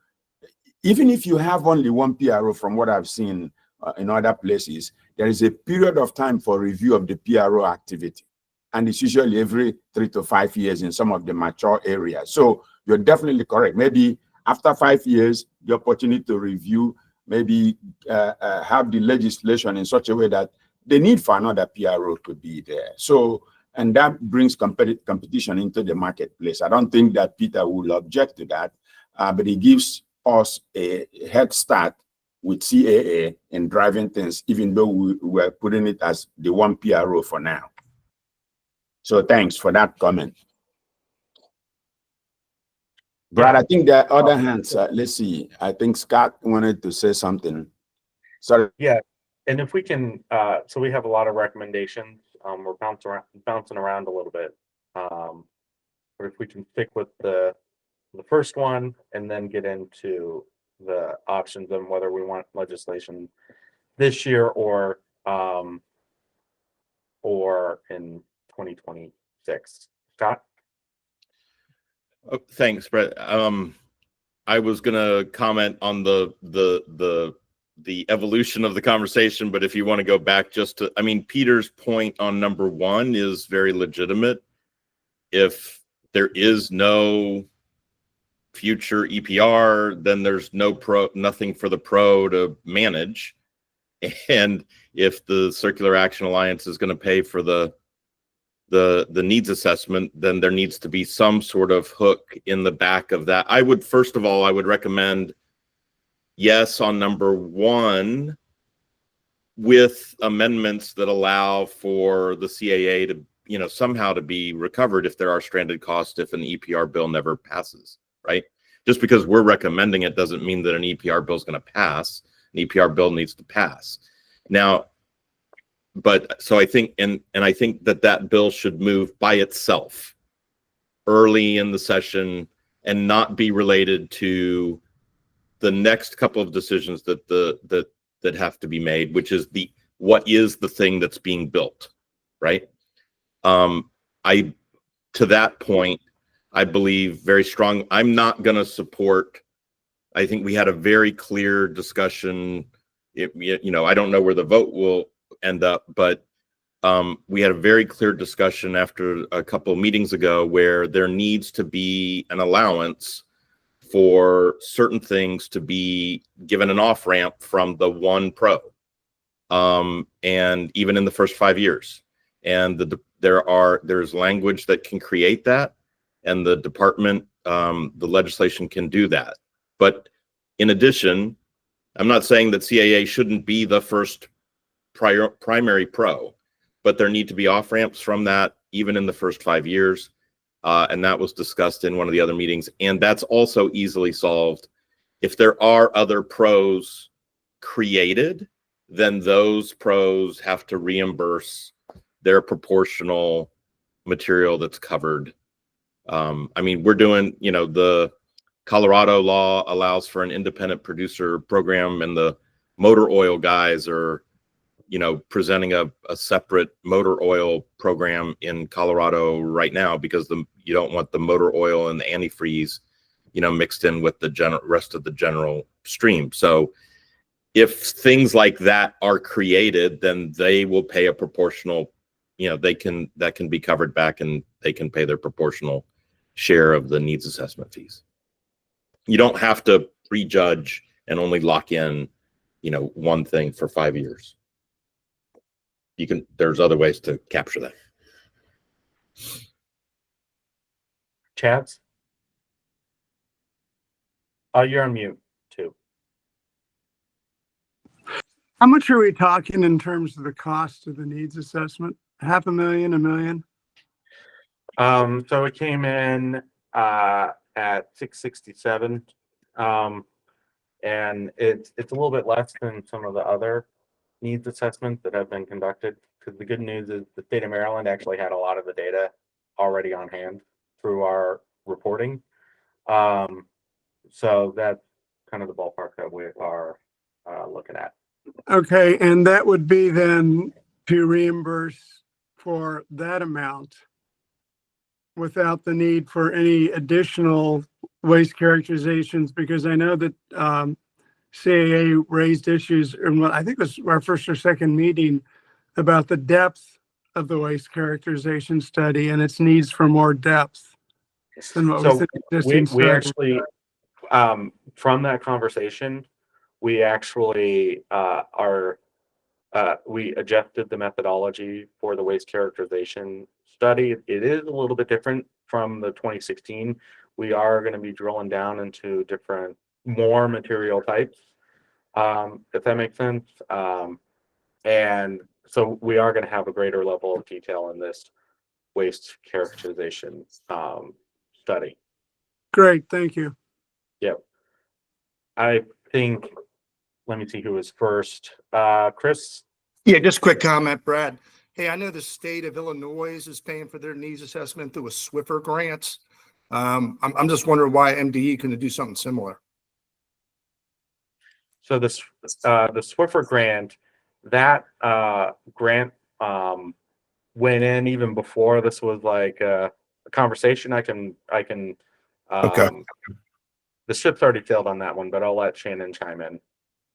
[SPEAKER 2] even if you have only one PRO, from what I've seen in other places, there is a period of time for review of the PRO activity. And it's usually every 3 to 5 years in some of the mature areas. So you're definitely correct. Maybe after 5 years, the opportunity to review, maybe have the legislation in such a way that the need for another PRO could be there. So, and that brings competition into the marketplace. I don't think that Peter will object to that, but it gives us a head start with CAA in driving things, even though we were putting it as the one PRO for now. So thanks for that comment. Brad, I think there are other hands. Let's see. I think Scott wanted to say something. Sorry.
[SPEAKER 1] Yeah, and if we can, so we have a lot of recommendations. We're bouncing around a little bit. But if we can stick with the first one and then get into the options on whether we want legislation this year or in 2026. Scott?
[SPEAKER 4] Oh, thanks, Brett. I was gonna comment on the evolution of the conversation, but if you want to go back just to, I mean, Peter's point on number one is very legitimate. If there is no future EPR, then there's nothing for the pro to manage. And if the Circular Action Alliance is going to pay for the needs assessment, then there needs to be some sort of hook in the back of that. I would, first of all, I would recommend yes on number one, with amendments that allow for the CAA to, you know, somehow to be recovered if there are stranded costs if an EPR bill never passes, right? Just because we're recommending it doesn't mean that an EPR bill is going to pass. An EPR bill needs to pass. Now, but so I think, and I think that bill should move by itself early in the session and not be related to the next couple of decisions that have to be made, which is what is the thing that's being built, right? To that point, I believe very strong. I'm not going to support. I think we had a very clear discussion. You know, I don't know where the vote will end up, but we had a very clear discussion after a couple of meetings ago where there needs to be an allowance for certain things to be given an off ramp from the one pro, and even in the first 5 years. And there's language that can create that, and the department, the legislation can do that. But in addition, I'm not saying that CAA shouldn't be the first primary pro, but there need to be off ramps from that even in the first 5 years. And that was discussed in one of the other meetings. And that's also easily solved. If there are other pros created, then those pros have to reimburse their proportional material that's covered. I mean, we're doing, you know, the Colorado law allows for an independent producer program, and the motor oil guys are, you know, presenting a separate motor oil program in Colorado right now because you don't want the motor oil and the antifreeze, you know, mixed in with the rest of the general stream. So if things like that are created, then they will pay a proportional, you know, that can be covered back, and they can pay their proportional share of the needs assessment fees. You don't have to prejudge and only lock in, you know, one thing for 5 years. There's other ways to capture that.
[SPEAKER 1] Chance? Oh, you're on mute too.
[SPEAKER 3] How much are we talking in terms of the cost of the needs assessment? $500,000, $1 million?
[SPEAKER 1] So it came in at 667. And it's a little bit less than some of the other needs assessments that have been conducted. Because the good news is the state of Maryland actually had a lot of the data already on hand through our reporting. So that's kind of the ballpark that we are looking at.
[SPEAKER 3] Okay, and that would be then to reimburse for that amount without the need for any additional waste characterizations, because I know that CAA raised issues in what I think was our first or second meeting about the depth of the waste characterization study and its needs for more depth than what was
[SPEAKER 1] So
[SPEAKER 3] in the existing
[SPEAKER 1] we
[SPEAKER 3] study.
[SPEAKER 1] actually, from that conversation, we actually we adjusted the methodology for the waste characterization study. It is a little bit different from the 2016. We are going to be drilling down into different, more material types, if that makes sense. And so we are going to have a greater level of detail in this waste characterization study.
[SPEAKER 3] Great, thank you.
[SPEAKER 1] Yep. I think, let me see who was first. Chris?
[SPEAKER 6] Yeah, just quick comment, Brad. Hey, I know the state of Illinois is paying for their needs assessment through a Swiffer grant. I'm just wondering why MDE couldn't do something similar.
[SPEAKER 1] So the Swiffer grant, that grant went in even before this was like a conversation. I can
[SPEAKER 6] Okay.
[SPEAKER 1] The ship's already sailed on that one, but I'll let Shannon chime in.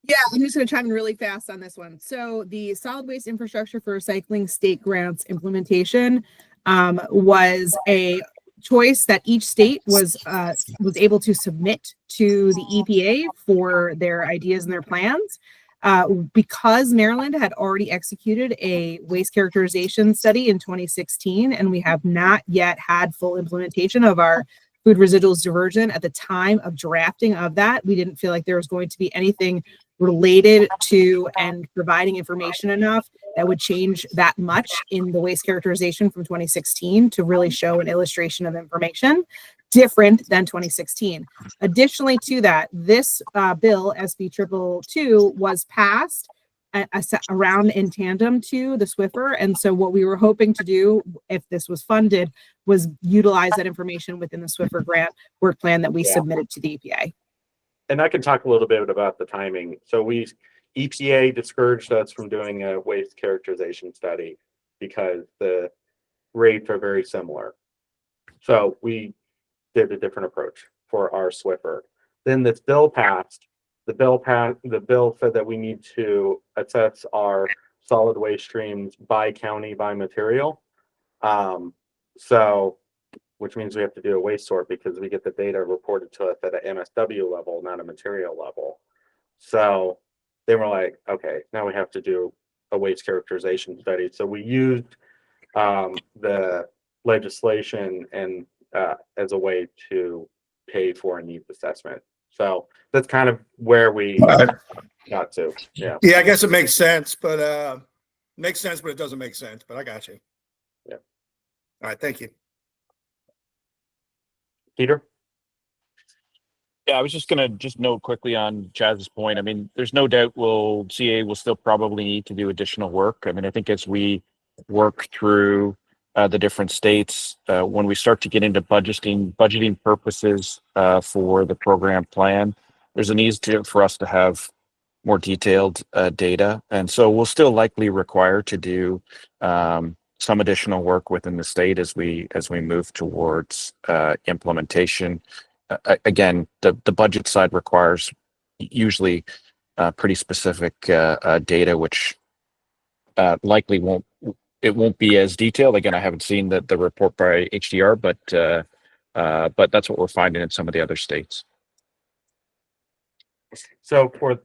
[SPEAKER 15] Yeah, I'm just going to chime in really fast on this one. So the solid waste infrastructure for recycling state grants implementation was a choice that each state was able to submit to the EPA for their ideas and their plans. Because Maryland had already executed a waste characterization study in 2016, and we have not yet had full implementation of our food residuals diversion at the time of drafting of that, we didn't feel like there was going to be anything related to and providing information enough that would change that much in the waste characterization from 2016 to really show an illustration of information different than 2016. Additionally to that, this bill, SB222, was passed around in tandem to the Swiffer. And so what we were hoping to do, if this was funded, was utilize that information within the Swiffer grant work plan that we submitted to the EPA.
[SPEAKER 1] And I can talk a little bit about the timing. So EPA discouraged us from doing a waste characterization study because the rates are very similar. So we did a different approach for our Swiffer. Then this bill passed. The bill said that we need to assess our solid waste streams by county, by material. So, which means we have to do a waste sort because we get the data reported to us at an MSW level, not a material level. So they were like, okay, now we have to do a waste characterization study. So we used the legislation and as a way to pay for a needs assessment. So that's kind of where we got to. Yeah.
[SPEAKER 6] Yeah, I guess it makes sense, but it doesn't make sense. But I got you.
[SPEAKER 1] Yeah.
[SPEAKER 6] All right. Thank you.
[SPEAKER 1] Peter?
[SPEAKER 14] Yeah, I was just gonna note quickly on Chaz's point. I mean, there's no doubt CA will still probably need to do additional work. I mean, I think as we work through the different states, when we start to get into budgeting purposes for the program plan, there's a need for us to have more detailed data, and so we'll still likely require to do some additional work within the state as we move towards implementation. Again, the budget side requires usually pretty specific data, which likely won't be as detailed. Again, I haven't seen the report by HDR, but that's what we're finding in some of the other states.
[SPEAKER 1] So for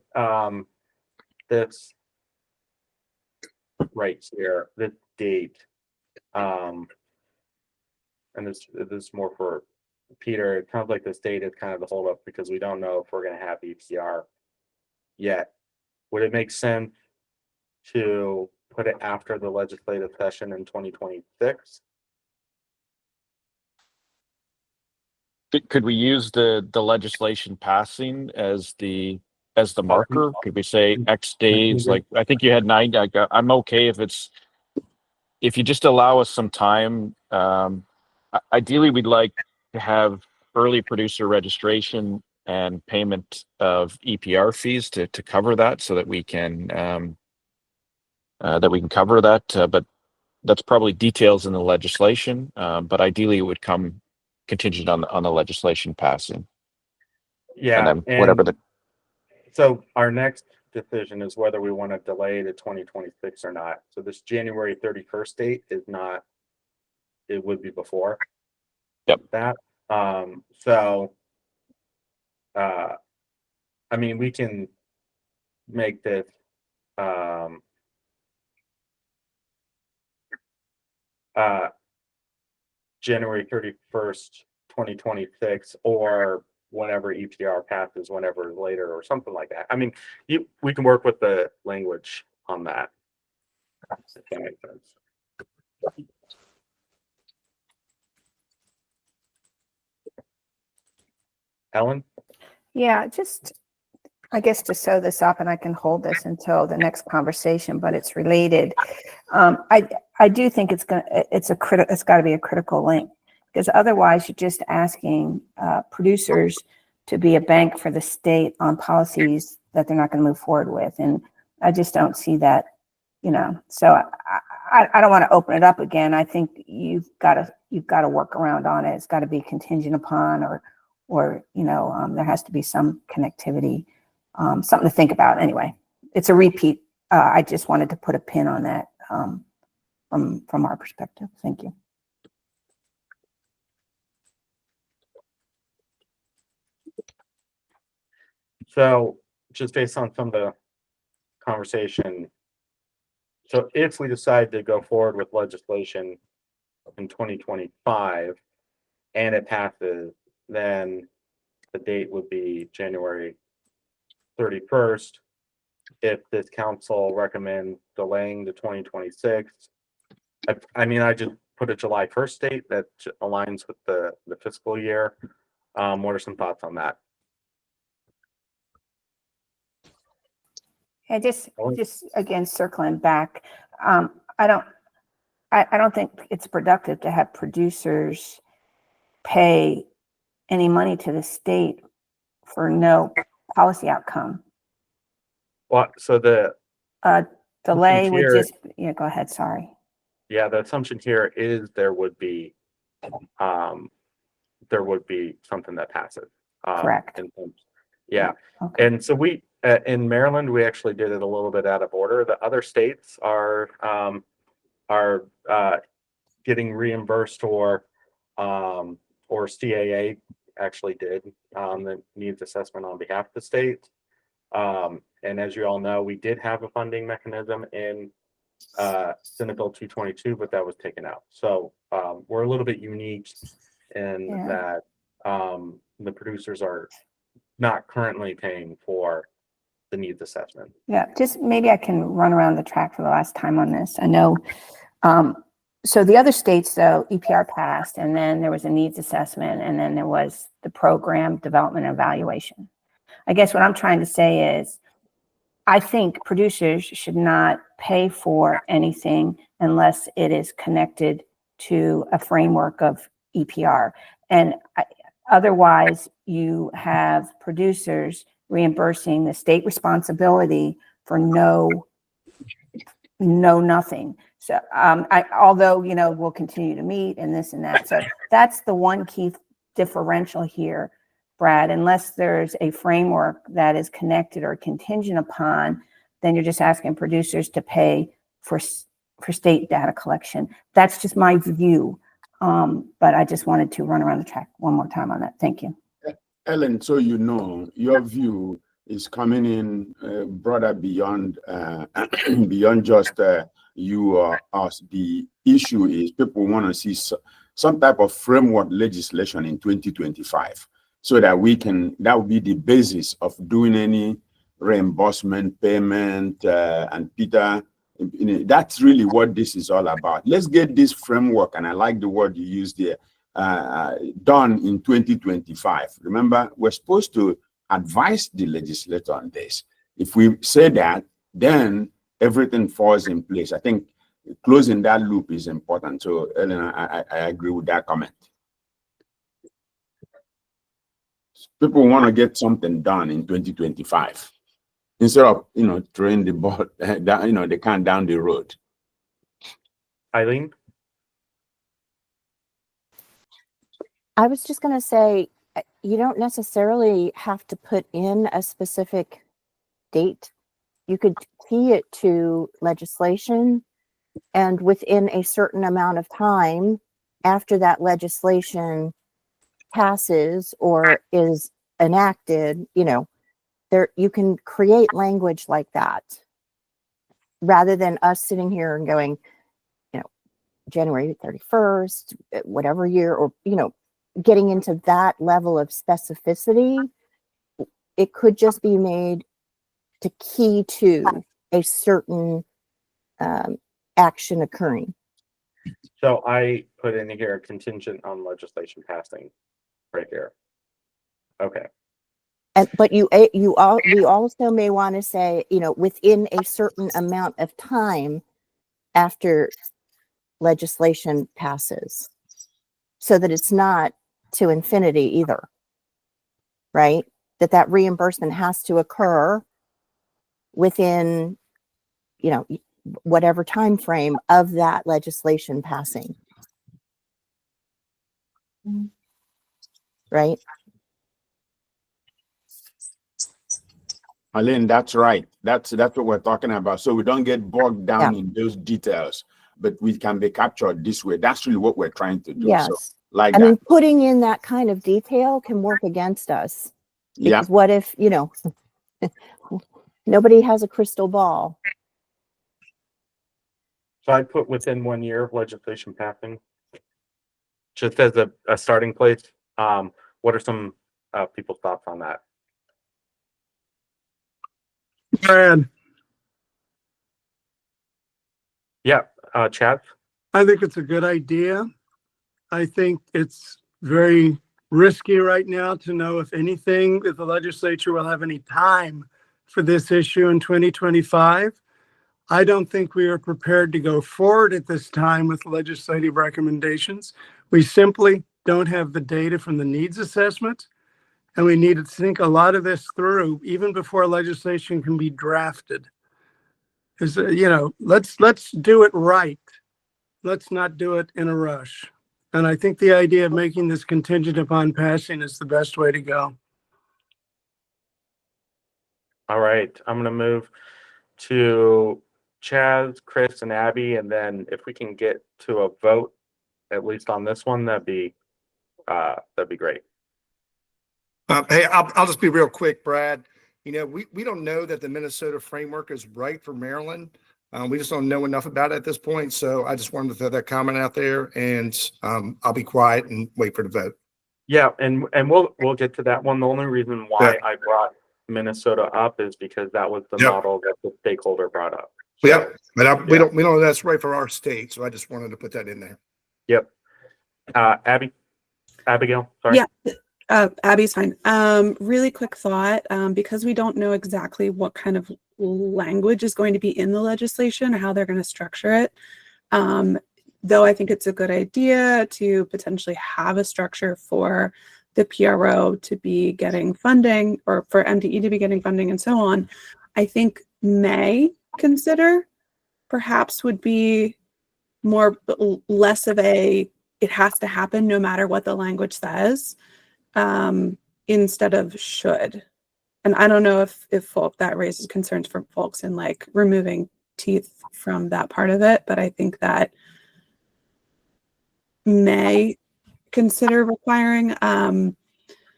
[SPEAKER 1] this right here, the date, and this is more for Peter. It sounds like this date is kind of the holdup because we don't know if we're going to have EPR yet. Would it make sense to put it after the legislative session in 2026?
[SPEAKER 14] Could we use the legislation passing as the as the marker? Could we say X days? Like, I think you had 9. I'm okay if you just allow us some time. Ideally, we'd like to have early producer registration and payment of EPR fees to cover that, so that we can cover that. But that's probably details in the legislation. But ideally, it would come contingent on the legislation passing.
[SPEAKER 1] Yeah,
[SPEAKER 14] And then whatever the
[SPEAKER 1] so our next decision is whether we want to delay to 2026 or not. So this January 31st date is not, it would be before.
[SPEAKER 14] Yep.
[SPEAKER 1] That. I mean, we can make this January 31st, 2026, or whenever EPR passes, whenever later, or something like that. I mean, we can work with the language on that. If that makes sense. Ellen?
[SPEAKER 5] Yeah, just, I guess to sew this up, and I can hold this until the next conversation, but it's related. I do think it's got to be a critical link, because otherwise you're just asking producers to be a bank for the state on policies that they're not going to move forward with. And I just don't see that, so I don't want to open it up again. I think you've got to work around on it. It's got to be contingent upon, or there has to be some connectivity, something to think about. Anyway, it's a repeat. I just wanted to put a pin on that from our perspective. Thank you.
[SPEAKER 1] So just based on some of the conversation, so if we decide to go forward with legislation in 2025 and it passes, then the date would be January 31st. If this council recommends delaying to 2026, I mean, I just put a July 1st date that aligns with the fiscal year. What are some thoughts on that?
[SPEAKER 5] And just again, circling back, I don't think it's productive to have producers pay any money to the state for no policy outcome.
[SPEAKER 1] Well, so the
[SPEAKER 5] delay would
[SPEAKER 1] here-
[SPEAKER 5] just, go ahead. Sorry.
[SPEAKER 1] Yeah, the assumption here is there would be something that passes.
[SPEAKER 5] Correct.
[SPEAKER 1] Yeah.
[SPEAKER 5] Okay.
[SPEAKER 1] And so we in Maryland, we actually did it a little bit out of order. The other states are getting reimbursed, or CAA actually did the needs assessment on behalf of the state. And as you all know, we did have a funding mechanism in Senate Bill 222, but that was taken out. So we're a little bit unique in that the producers are not currently paying for the needs assessment.
[SPEAKER 5] Yeah, just maybe I can run around the track for the last time on this. I know, so the other states, though, EPR passed, and then there was a needs assessment, and then there was the program development and evaluation. I guess what I'm trying to say is, I think producers should not pay for anything unless it is connected to a framework of EPR. And otherwise, you have producers reimbursing the state responsibility for nothing. So although, we'll continue to meet and this and that. So that's the one key differential here, Brad. Unless there's a framework that is connected or contingent upon, then you're just asking producers to pay for state data collection. That's just my view. But I just wanted to run around the track one more time on that. Thank you.
[SPEAKER 2] Ellen, so your view is coming in broader beyond beyond just you or us. The issue is people want to see some type of framework legislation in 2025, so that that will be the basis of doing any reimbursement payment. And Peter, that's really what this is all about. Let's get this framework, and I like the word you used there, done in 2025. Remember, we're supposed to advise the legislator on this. If we say that, then everything falls in place. I think closing that loop is important. So, Elena, I agree with that comment. People want to get something done in 2025 instead of, throwing the ball down, they can down the road.
[SPEAKER 1] Eileen?
[SPEAKER 7] I was just going to say, you don't necessarily have to put in a specific date. You could key it to legislation, and within a certain amount of time after that legislation passes or is enacted, there you can create language like that rather than us sitting here and going, January 31st, whatever year, or, getting into that level of specificity. It could just be made to key to a certain action occurring.
[SPEAKER 1] So I put in here contingent on legislation passing right here. Okay.
[SPEAKER 7] But we also may want to say, within a certain amount of time after legislation passes, so that it's not to infinity either, right? That reimbursement has to occur within, whatever time frame of that legislation passing, right?
[SPEAKER 2] Eileen, that's right. That's what we're talking about. So we don't get bogged down in those details, but we can be captured this way. That's really what we're trying to do.
[SPEAKER 7] Yes.
[SPEAKER 2] So, like
[SPEAKER 7] I
[SPEAKER 2] that.
[SPEAKER 7] mean, putting in that kind of detail can work against us. Because what if, nobody has a crystal ball?
[SPEAKER 1] So I put within 1 year of legislation passing, just as a starting place. What are some people's thoughts on that?
[SPEAKER 3] Brad,
[SPEAKER 1] Yeah, Chad?
[SPEAKER 3] I think it's a good idea. I think it's very risky right now to know if anything, if the legislature will have any time for this issue in 2025. I don't think we are prepared to go forward at this time with legislative recommendations. We simply don't have the data from the needs assessment, and we need to think a lot of this through even before legislation can be drafted. Let's do it right. Let's not do it in a rush. And I think the idea of making this contingent upon passing is the best way to go.
[SPEAKER 1] All right, I'm going to move to Chaz, Chris, and Abby, and then if we can get to a vote, at least on this one, that'd be great.
[SPEAKER 6] Hey, I'll just be real quick, Brad. We don't know that the Minnesota framework is right for Maryland. We just don't know enough about it at this point. So I just wanted to throw that comment out there, and I'll be quiet and wait for the vote.
[SPEAKER 1] Yeah, and we'll get to that one. The only reason why I brought Minnesota up is because that was the model that the stakeholder brought up. So,
[SPEAKER 6] but we don't know that's right for our state. So I just wanted to put that in there.
[SPEAKER 1] Yep. Abigail, sorry.
[SPEAKER 15] Yeah, Abby's fine. Really quick thought, because we don't know exactly what kind of language is going to be in the legislation, how they're going to structure it. Though I think it's a good idea to potentially have a structure for the PRO to be getting funding, or for MDE to be getting funding and so on, I think may consider perhaps would be less of a, it has to happen no matter what the language says, instead of should. And I don't know if that raises concerns for folks in like removing teeth from that part of it, but I think that may consider requiring.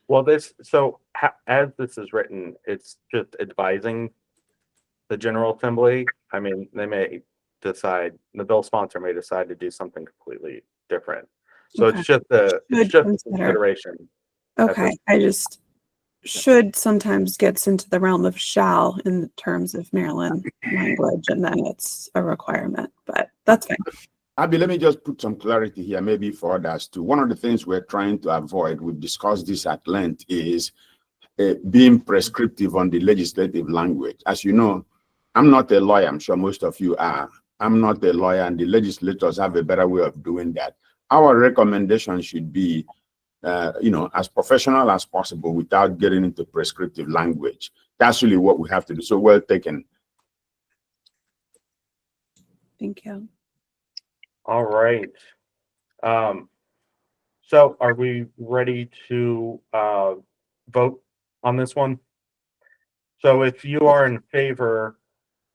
[SPEAKER 1] Well, as this is written, it's just advising the General Assembly. I mean, they may decide, the bill sponsor may decide to do something completely different. So it's just a consideration.
[SPEAKER 15] Okay, I just should sometimes gets into the realm of shall in terms of Maryland language, and then it's a requirement, but that's fine.
[SPEAKER 2] Abby, let me just put some clarity here, maybe for others too. One of the things we're trying to avoid, we've discussed this at length, is being prescriptive on the legislative language. As you know, I'm not a lawyer. I'm sure most of you are. I'm not a lawyer, and the legislators have a better way of doing that. Our recommendation should be, as professional as possible without getting into prescriptive language. That's really what we have to do. So well taken.
[SPEAKER 16] Thank you.
[SPEAKER 1] All right. So are we ready to vote on this one? So if you are in favor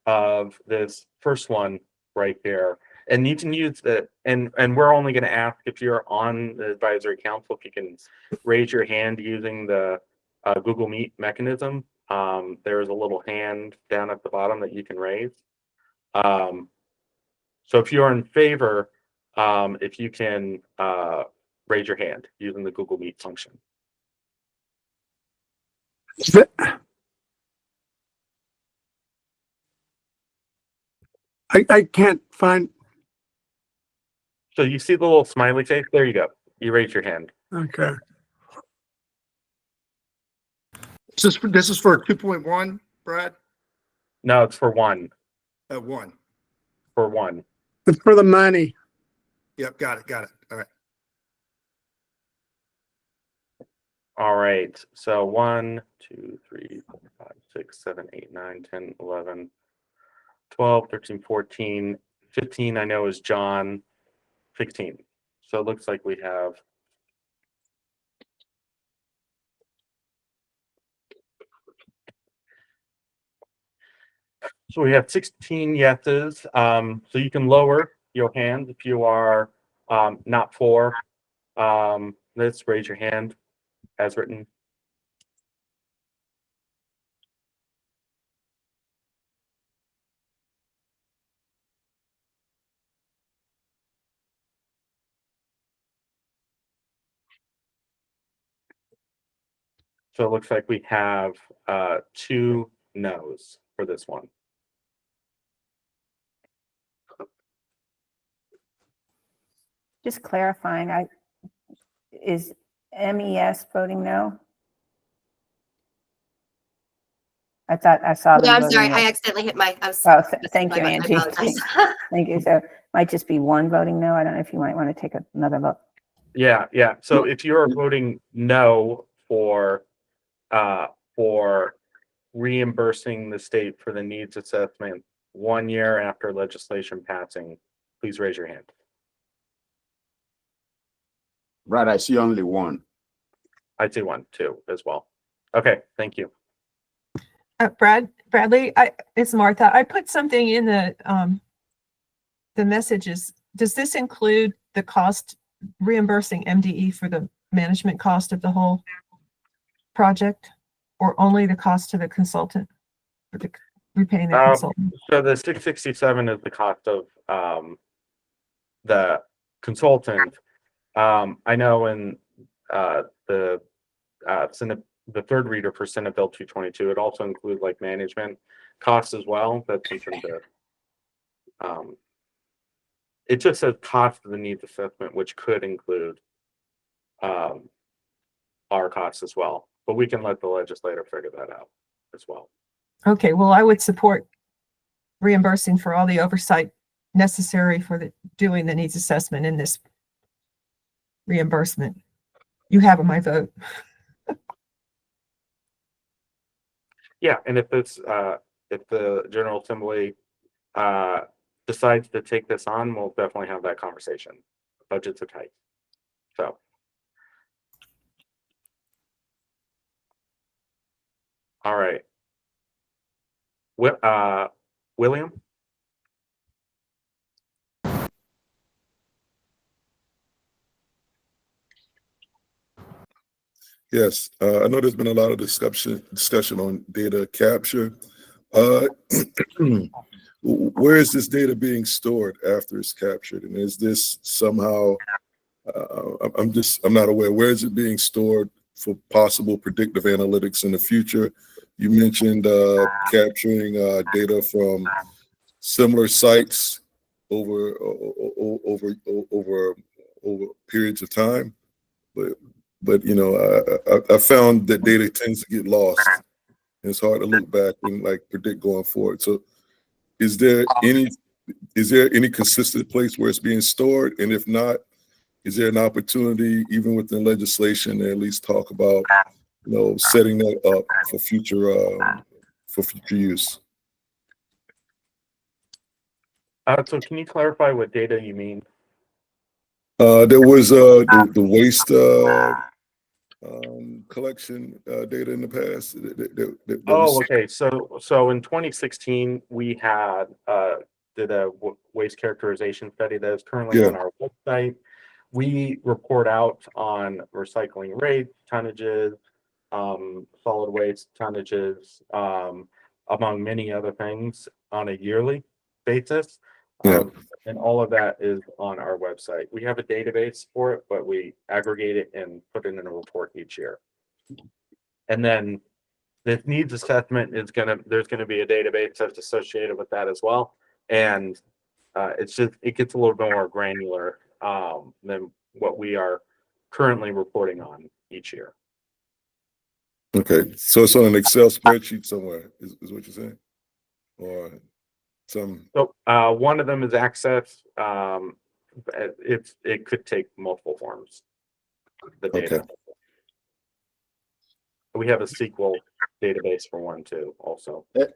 [SPEAKER 1] of this first one right here, and you can use the, and we're only going to ask if you're on the advisory council, if you can raise your hand using the Google Meet mechanism. There's a little hand down at the bottom that you can raise. So if you're in favor, if you can raise your hand using the Google Meet function.
[SPEAKER 3] I can't find.
[SPEAKER 1] So you see the little smiley face? There you go. You raise your hand.
[SPEAKER 3] Okay.
[SPEAKER 6] This is for 2.1, Brad?
[SPEAKER 1] No, it's for one.
[SPEAKER 6] One.
[SPEAKER 1] For one.
[SPEAKER 3] It's for the money.
[SPEAKER 6] Yep, got it. All right.
[SPEAKER 1] All right. So 1, 2, 3, 4, 5, 6, 7, 8, 9, 10, 11, 12, 13, 14, 15, I know is John, 16. So it looks like we have So we have 16 yeses. So you can lower your hand if you are not for this. Raise your hand as written. So it looks like we have 2 no's for this one.
[SPEAKER 5] Just clarifying, is MES voting no? I thought I saw them.
[SPEAKER 8] Yeah, I'm
[SPEAKER 5] voting
[SPEAKER 8] sorry.
[SPEAKER 5] yes.
[SPEAKER 8] I accidentally hit my.
[SPEAKER 5] Thank you,
[SPEAKER 8] I
[SPEAKER 5] Angie.
[SPEAKER 8] apologize.
[SPEAKER 5] Thank you. So it might just be one voting no. I don't know if you might want to take another vote.
[SPEAKER 1] Yeah. So if you're voting no for reimbursing the state for the needs assessment 1 year after legislation passing, please raise your hand.
[SPEAKER 2] Right, I see only one.
[SPEAKER 1] I see 1 too as well. Okay, thank you.
[SPEAKER 13] Bradley, it's Martha. I put something in the messages. Does this include the cost reimbursing MDE for the management cost of the whole project, or only the cost to the consultant for the repaying the consultant?
[SPEAKER 1] So the 667 is the cost of the consultant. I know in the Senate, the third reader for Senate Bill 222, it also includes like management costs as well. That's something to it just says cost of the needs assessment, which could include our costs as well. But we can let the legislator figure that out as well.
[SPEAKER 13] Okay, well, I would support reimbursing for all the oversight necessary for doing the needs assessment in this reimbursement. You have my vote.
[SPEAKER 1] Yeah, and if it's if the General Assembly decides to take this on, we'll definitely have that conversation. Budgets are tight. So all right. William?
[SPEAKER 9] Yes, I know there's been a lot of discussion on data capture. Where is this data being stored after it's captured? And is this somehow, I'm not aware, where is it being stored for possible predictive analytics in the future? You mentioned capturing data from similar sites over periods of time, but but you know, I found that data tends to get lost. And it's hard to look back and like predict going forward. So is there any consistent place where it's being stored? And if not, is there an opportunity even within legislation to at least talk about, you know, setting that up for future use?
[SPEAKER 1] So can you clarify what data you mean?
[SPEAKER 9] There was the waste collection data in the past.
[SPEAKER 1] Oh, okay. So in 2016, we had did a waste characterization study that is currently
[SPEAKER 9] Yeah.
[SPEAKER 1] on our website. We report out on recycling rates, tonnages, solid waste tonnages, among many other things on a yearly basis.
[SPEAKER 9] Yeah.
[SPEAKER 1] And all of that is on our website. We have a database for it, but we aggregate it and put it in a report each year. And then the needs assessment is there's gonna be a database that's associated with that as well. And it gets a little bit more granular than what we are currently reporting on each year.
[SPEAKER 9] Okay, so it's on an Excel spreadsheet somewhere, is what you're saying? Or some,
[SPEAKER 1] So one of them is access. It could take multiple forms, the data.
[SPEAKER 9] okay.
[SPEAKER 1] We have a SQL database for one too, also.
[SPEAKER 2] Hey,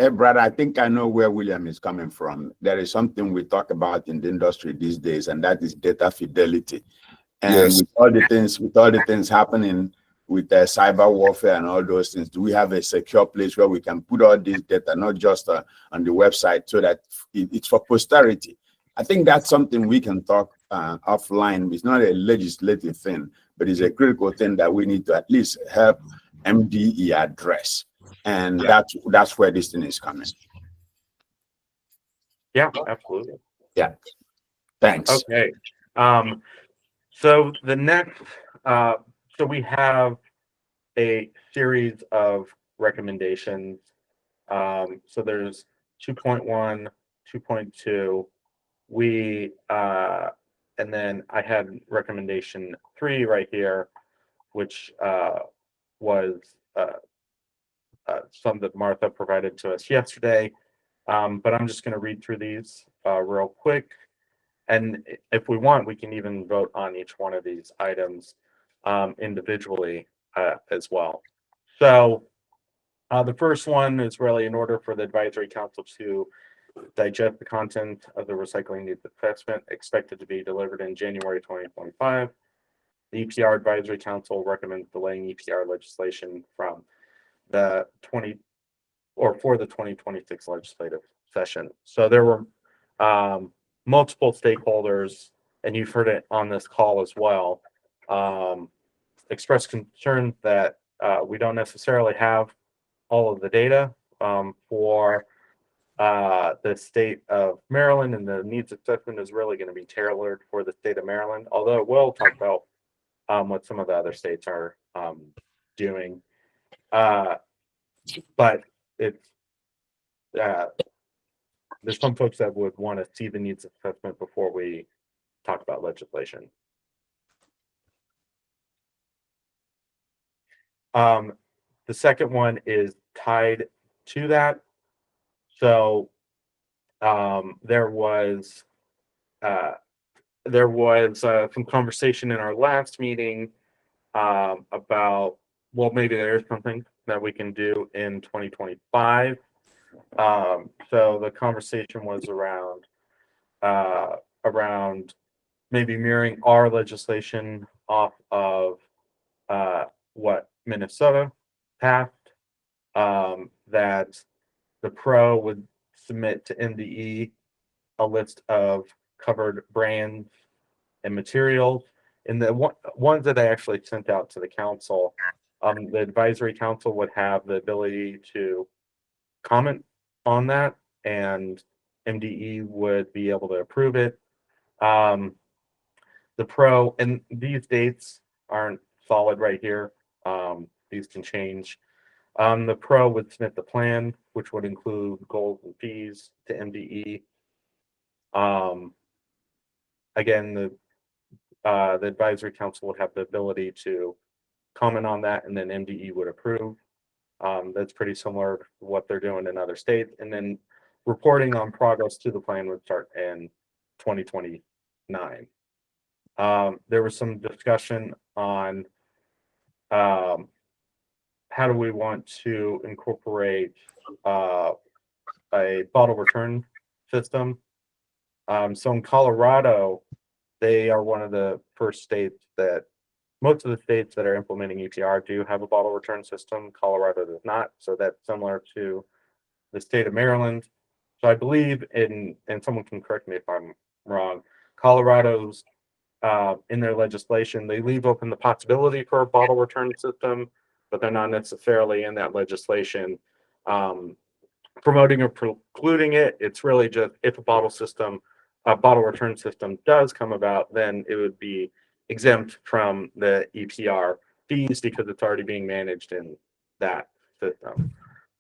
[SPEAKER 2] Brad, I think I know where William is coming from. There is something we talk about in the industry these days, and that is data fidelity. And
[SPEAKER 9] Yes.
[SPEAKER 2] with all the things happening with cyber warfare and all those things, do we have a secure place where we can put all this data, not just on the website, so that it's for posterity? I think that's something we can talk offline. It's not a legislative thing, but it's a critical thing that we need to at least help MDE address. And that's where this thing is coming.
[SPEAKER 1] Yeah, absolutely.
[SPEAKER 2] Yeah. Thanks.
[SPEAKER 1] Okay. So the next, so we have a series of recommendations. So there's 2.1, 2.2. And then I had recommendation 3 right here, which was some that Martha provided to us yesterday. But I'm just going to read through these real quick. And if we want, we can even vote on each one of these items individually as well. So the first one is really in order for the advisory council to digest the content of the recycling needs assessment expected to be delivered in January 2025. The EPR advisory council recommends delaying EPR legislation from the 2026 legislative session. So there were multiple stakeholders, and you've heard it on this call as well, express concern that we don't necessarily have all of the data for the state of Maryland, and the needs assessment is really going to be tailored for the state of Maryland, although it will talk about what some of the other states are doing. But it's there's some folks that would want to see the needs assessment before we talk about legislation. The second one is tied to that. So there was some conversation in our last meeting about, well, maybe there's something that we can do in 2025. So the conversation was around maybe mirroring our legislation off of what Minnesota passed, that the pro would submit to MDE a list of covered brands and materials. And the ones that I actually sent out to the council, the advisory council would have the ability to comment on that, and MDE would be able to approve it. The pro, and these dates aren't solid right here. These can change. The pro would submit the plan, which would include goals and fees to MDE. Again, the advisory council would have the ability to comment on that, and then MDE would approve. That's pretty similar to what they're doing in other states. And then reporting on progress to the plan would start in 2029. There was some discussion on how do we want to incorporate a bottle return system. So in Colorado, they are one of the first states that, most of the states that are implementing EPR do have a bottle return system. Colorado does not. So that's similar to the state of Maryland. So I believe and someone can correct me if I'm wrong, Colorado's in their legislation, they leave open the possibility for a bottle return system, but they're not necessarily in that legislation promoting or precluding it. It's really just if a bottle return system does come about, then it would be exempt from the EPR fees because it's already being managed in that system.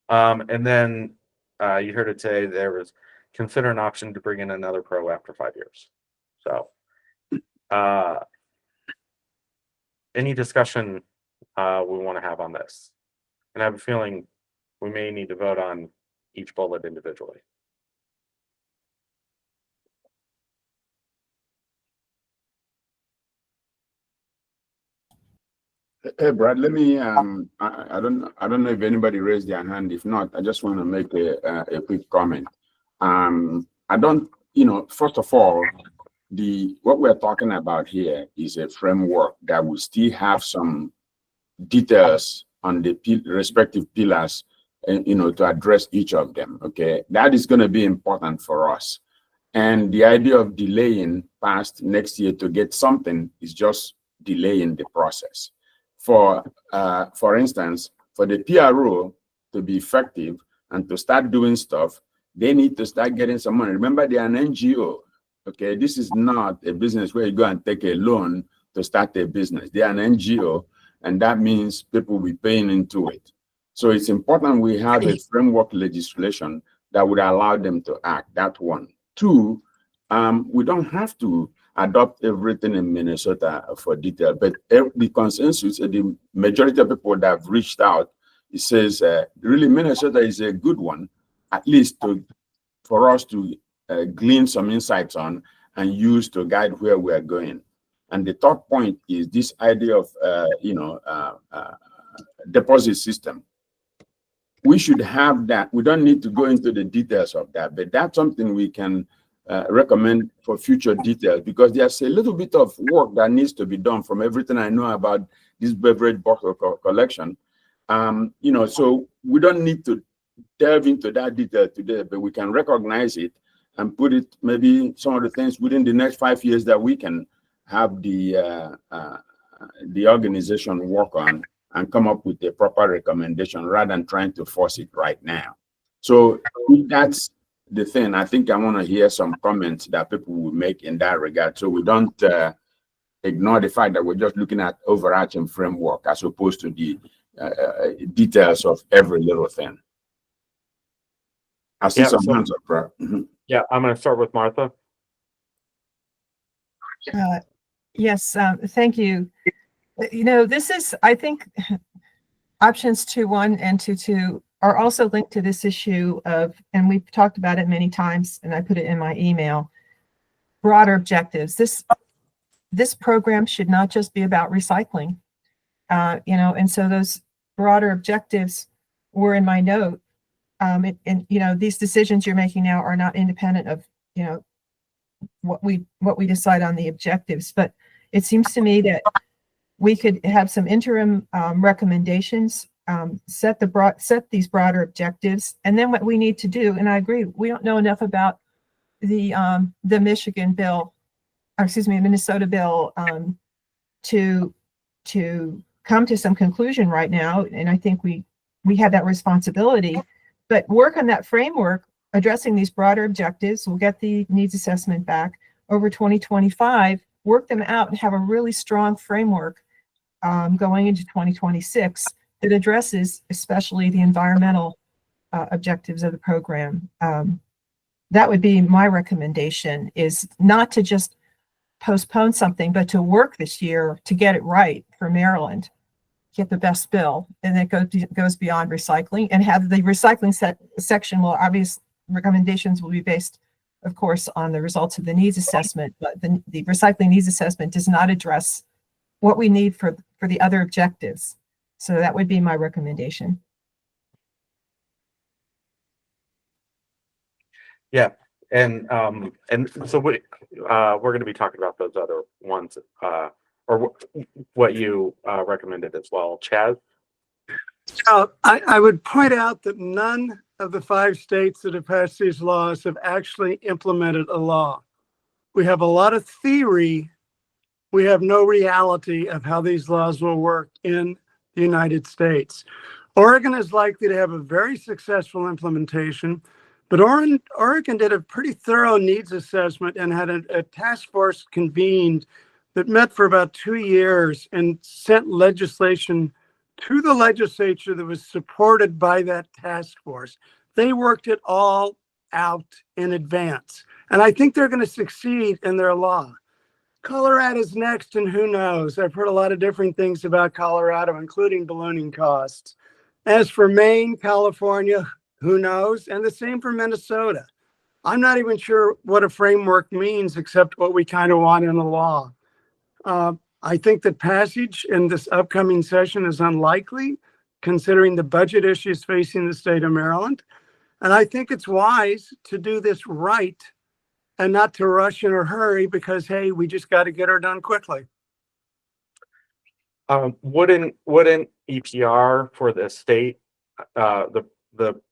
[SPEAKER 1] And then you heard it say there was consider an option to bring in another pro after 5 years. So any discussion we want to have on this? And I have a feeling we may need to vote on each bullet individually.
[SPEAKER 2] Hey, Brad, let me, I don't know if anybody raised their hand. If not, I just want to make a quick comment. I don't, first of all, what we're talking about here is a framework that will still have some details on the respective pillars, to address each of them, okay? That is going to be important for us. And the idea of delaying past next year to get something is just delaying the process. For instance, for the PRO to be effective and to start doing stuff, they need to start getting some money. Remember, they are an NGO, okay? This is not a business where you go and take a loan to start a business. They are an NGO, and that means people will be paying into it. So it's important we have a framework legislation that would allow them to act. That one. Two, we don't have to adopt everything in Minnesota for detail, but the consensus, the majority of people that have reached out, it says really Minnesota is a good one, at least for us to glean some insights on and use to guide where we are going. And the third point is this idea of deposit system. We should have that. We don't need to go into the details of that, but that's something we can recommend for future details, because there's a little bit of work that needs to be done from everything I know about this beverage bottle collection. So we don't need to delve into that detail today, but we can recognize it and put it, maybe some of the things within the next 5 years that we can have the organization work on and come up with a proper recommendation rather than trying to force it right now. So that's the thing. I think I want to hear some comments that people will make in that regard, so we don't ignore the fact that we're just looking at overarching framework as opposed to the details of every little thing. I see some hands up, right? Mm-hmm.
[SPEAKER 1] Yeah, I'm going to start with Martha.
[SPEAKER 13] Yes, thank you. This is, I think, options 2.1 and 2.2 are also linked to this issue of, and we've talked about it many times, and I put it in my email, broader objectives. This program should not just be about recycling, and so those broader objectives were in my note. And these decisions you're making now are not independent of, what we decide on the objectives. But it seems to me that we could have some interim recommendations, set these broader objectives, and then what we need to do. And I agree, we don't know enough about the Michigan bill, or excuse me, Minnesota bill, to come to some conclusion right now. And I think we have that responsibility. But work on that framework, addressing these broader objectives. We'll get the needs assessment back over 2025, work them out, and have a really strong framework going into 2026 that addresses especially the environmental objectives of the program. That would be my recommendation, is not to just postpone something, but to work this year to get it right for Maryland, get the best bill, and it goes beyond recycling, and have the recycling section will obvious recommendations will be based, of course, on the results of the needs assessment, but the recycling needs assessment does not address what we need for the other objectives. So that would be my recommendation.
[SPEAKER 1] Yeah, and so we're going to be talking about those other ones, or what you recommended as well, Chaz.
[SPEAKER 3] I would point out that none of the 5 states that have passed these laws have actually implemented a law. We have a lot of theory. We have no reality of how these laws will work in the United States. Oregon is likely to have a very successful implementation, but Oregon did a pretty thorough needs assessment and had a task force convened that met for about 2 years and sent legislation to the legislature that was supported by that task force. They worked it all out in advance. And I think they're going to succeed in their law. Colorado's next, and who knows? I've heard a lot of different things about Colorado, including ballooning costs. As for Maine, California, who knows? And the same for Minnesota. I'm not even sure what a framework means except what we kind of want in a law. I think that passage in this upcoming session is unlikely, considering the budget issues facing the state of Maryland. And I think it's wise to do this right and not to rush in a hurry because, hey, we just got to get her done quickly.
[SPEAKER 1] Wouldn't EPR for the state, the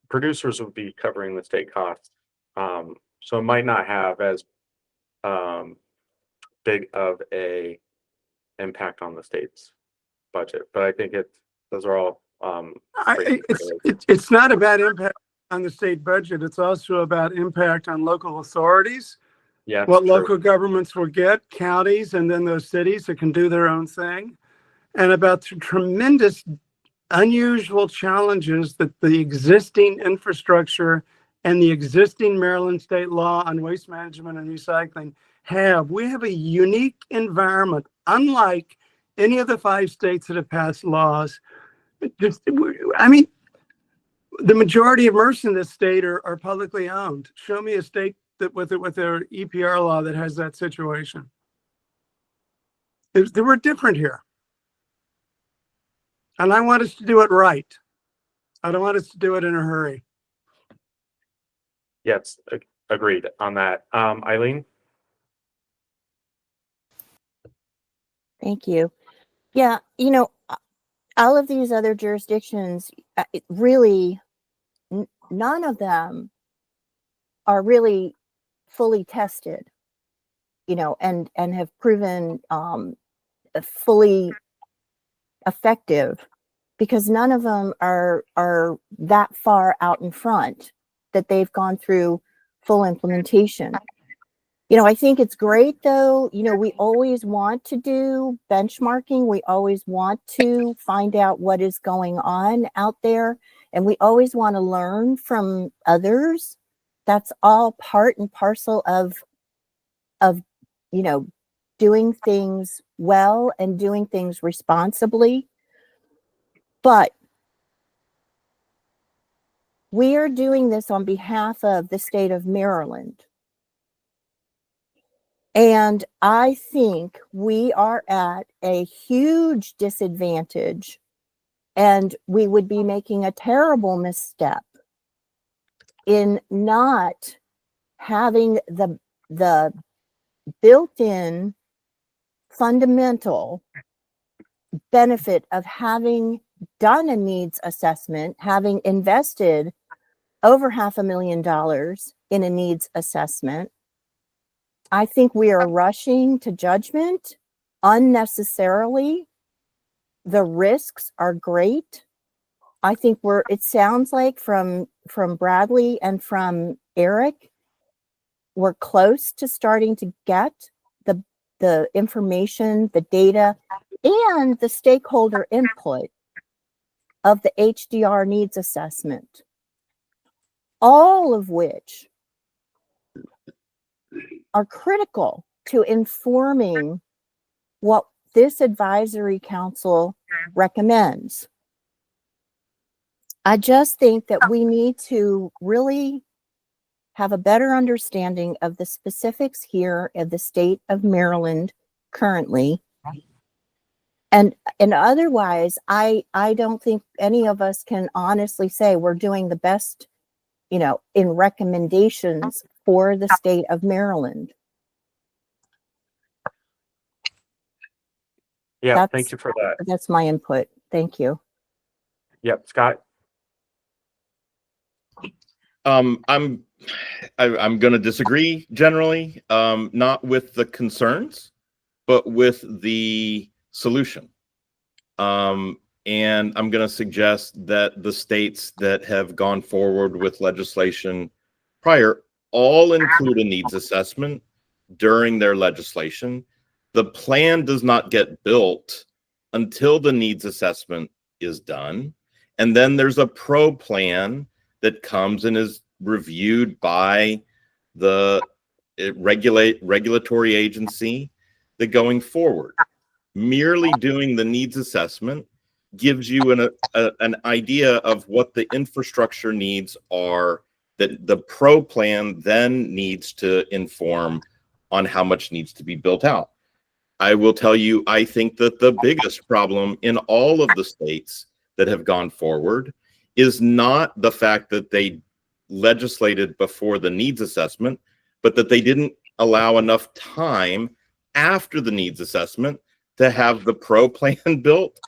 [SPEAKER 1] producers would be covering the state costs, so it might not have as big of a impact on the state's budget. But I think those are all.
[SPEAKER 3] It's not about impact on the state budget. It's also about impact on local authorities.
[SPEAKER 1] Yeah,
[SPEAKER 3] what local governments will get, counties, and then those cities that can do their own thing, and about the tremendous, unusual challenges that the existing infrastructure and the existing Maryland state law on waste management and recycling have. We have a unique environment, unlike any of the 5 states that have passed laws. The majority of MRFs in this state are publicly owned. Show me a state that with their EPR law that has that situation. We're different here. And I want us to do it right. I don't want us to do it in a hurry.
[SPEAKER 1] Yes, agreed on that. Eileen?
[SPEAKER 7] Thank you. Yeah, all of these other jurisdictions, really, none of them are really fully tested, and have proven fully effective, because none of them are that far out in front that they've gone through full implementation. I think it's great though. We always want to do benchmarking. We always want to find out what is going on out there, and we always want to learn from others. That's all part and parcel of doing things well and doing things responsibly. But we are doing this on behalf of the state of Maryland. And I think we are at a huge disadvantage, and we would be making a terrible misstep in not having the built-in fundamental benefit of having done a needs assessment, having invested over $500,000 in a needs assessment. I think we are rushing to judgment unnecessarily. The risks are great. I think it sounds like from Bradley and from Eric, we're close to starting to get the information, the data, and the stakeholder input of the HDR needs assessment, all of which are critical to informing what this advisory council recommends. I just think that we need to really have a better understanding of the specifics here of the state of Maryland currently. And otherwise, I don't think any of us can honestly say we're doing the best, in recommendations for the state of Maryland.
[SPEAKER 1] Yeah, thank you for that.
[SPEAKER 7] That's my input. Thank you.
[SPEAKER 1] Yep, Scott.
[SPEAKER 4] I'm going to disagree generally, not with the concerns, but with the solution. And I'm going to suggest that the states that have gone forward with legislation prior all include a needs assessment during their legislation. The plan does not get built until the needs assessment is done. And then there's a pro plan that comes and is reviewed by the regulatory agency that going forward. Merely doing the needs assessment gives you an idea of what the infrastructure needs are that the pro plan then needs to inform on how much needs to be built out. I will tell you, I think that the biggest problem in all of the states that have gone forward is not the fact that they legislated before the needs assessment, but that they didn't allow enough time after the needs assessment to have the pro plan built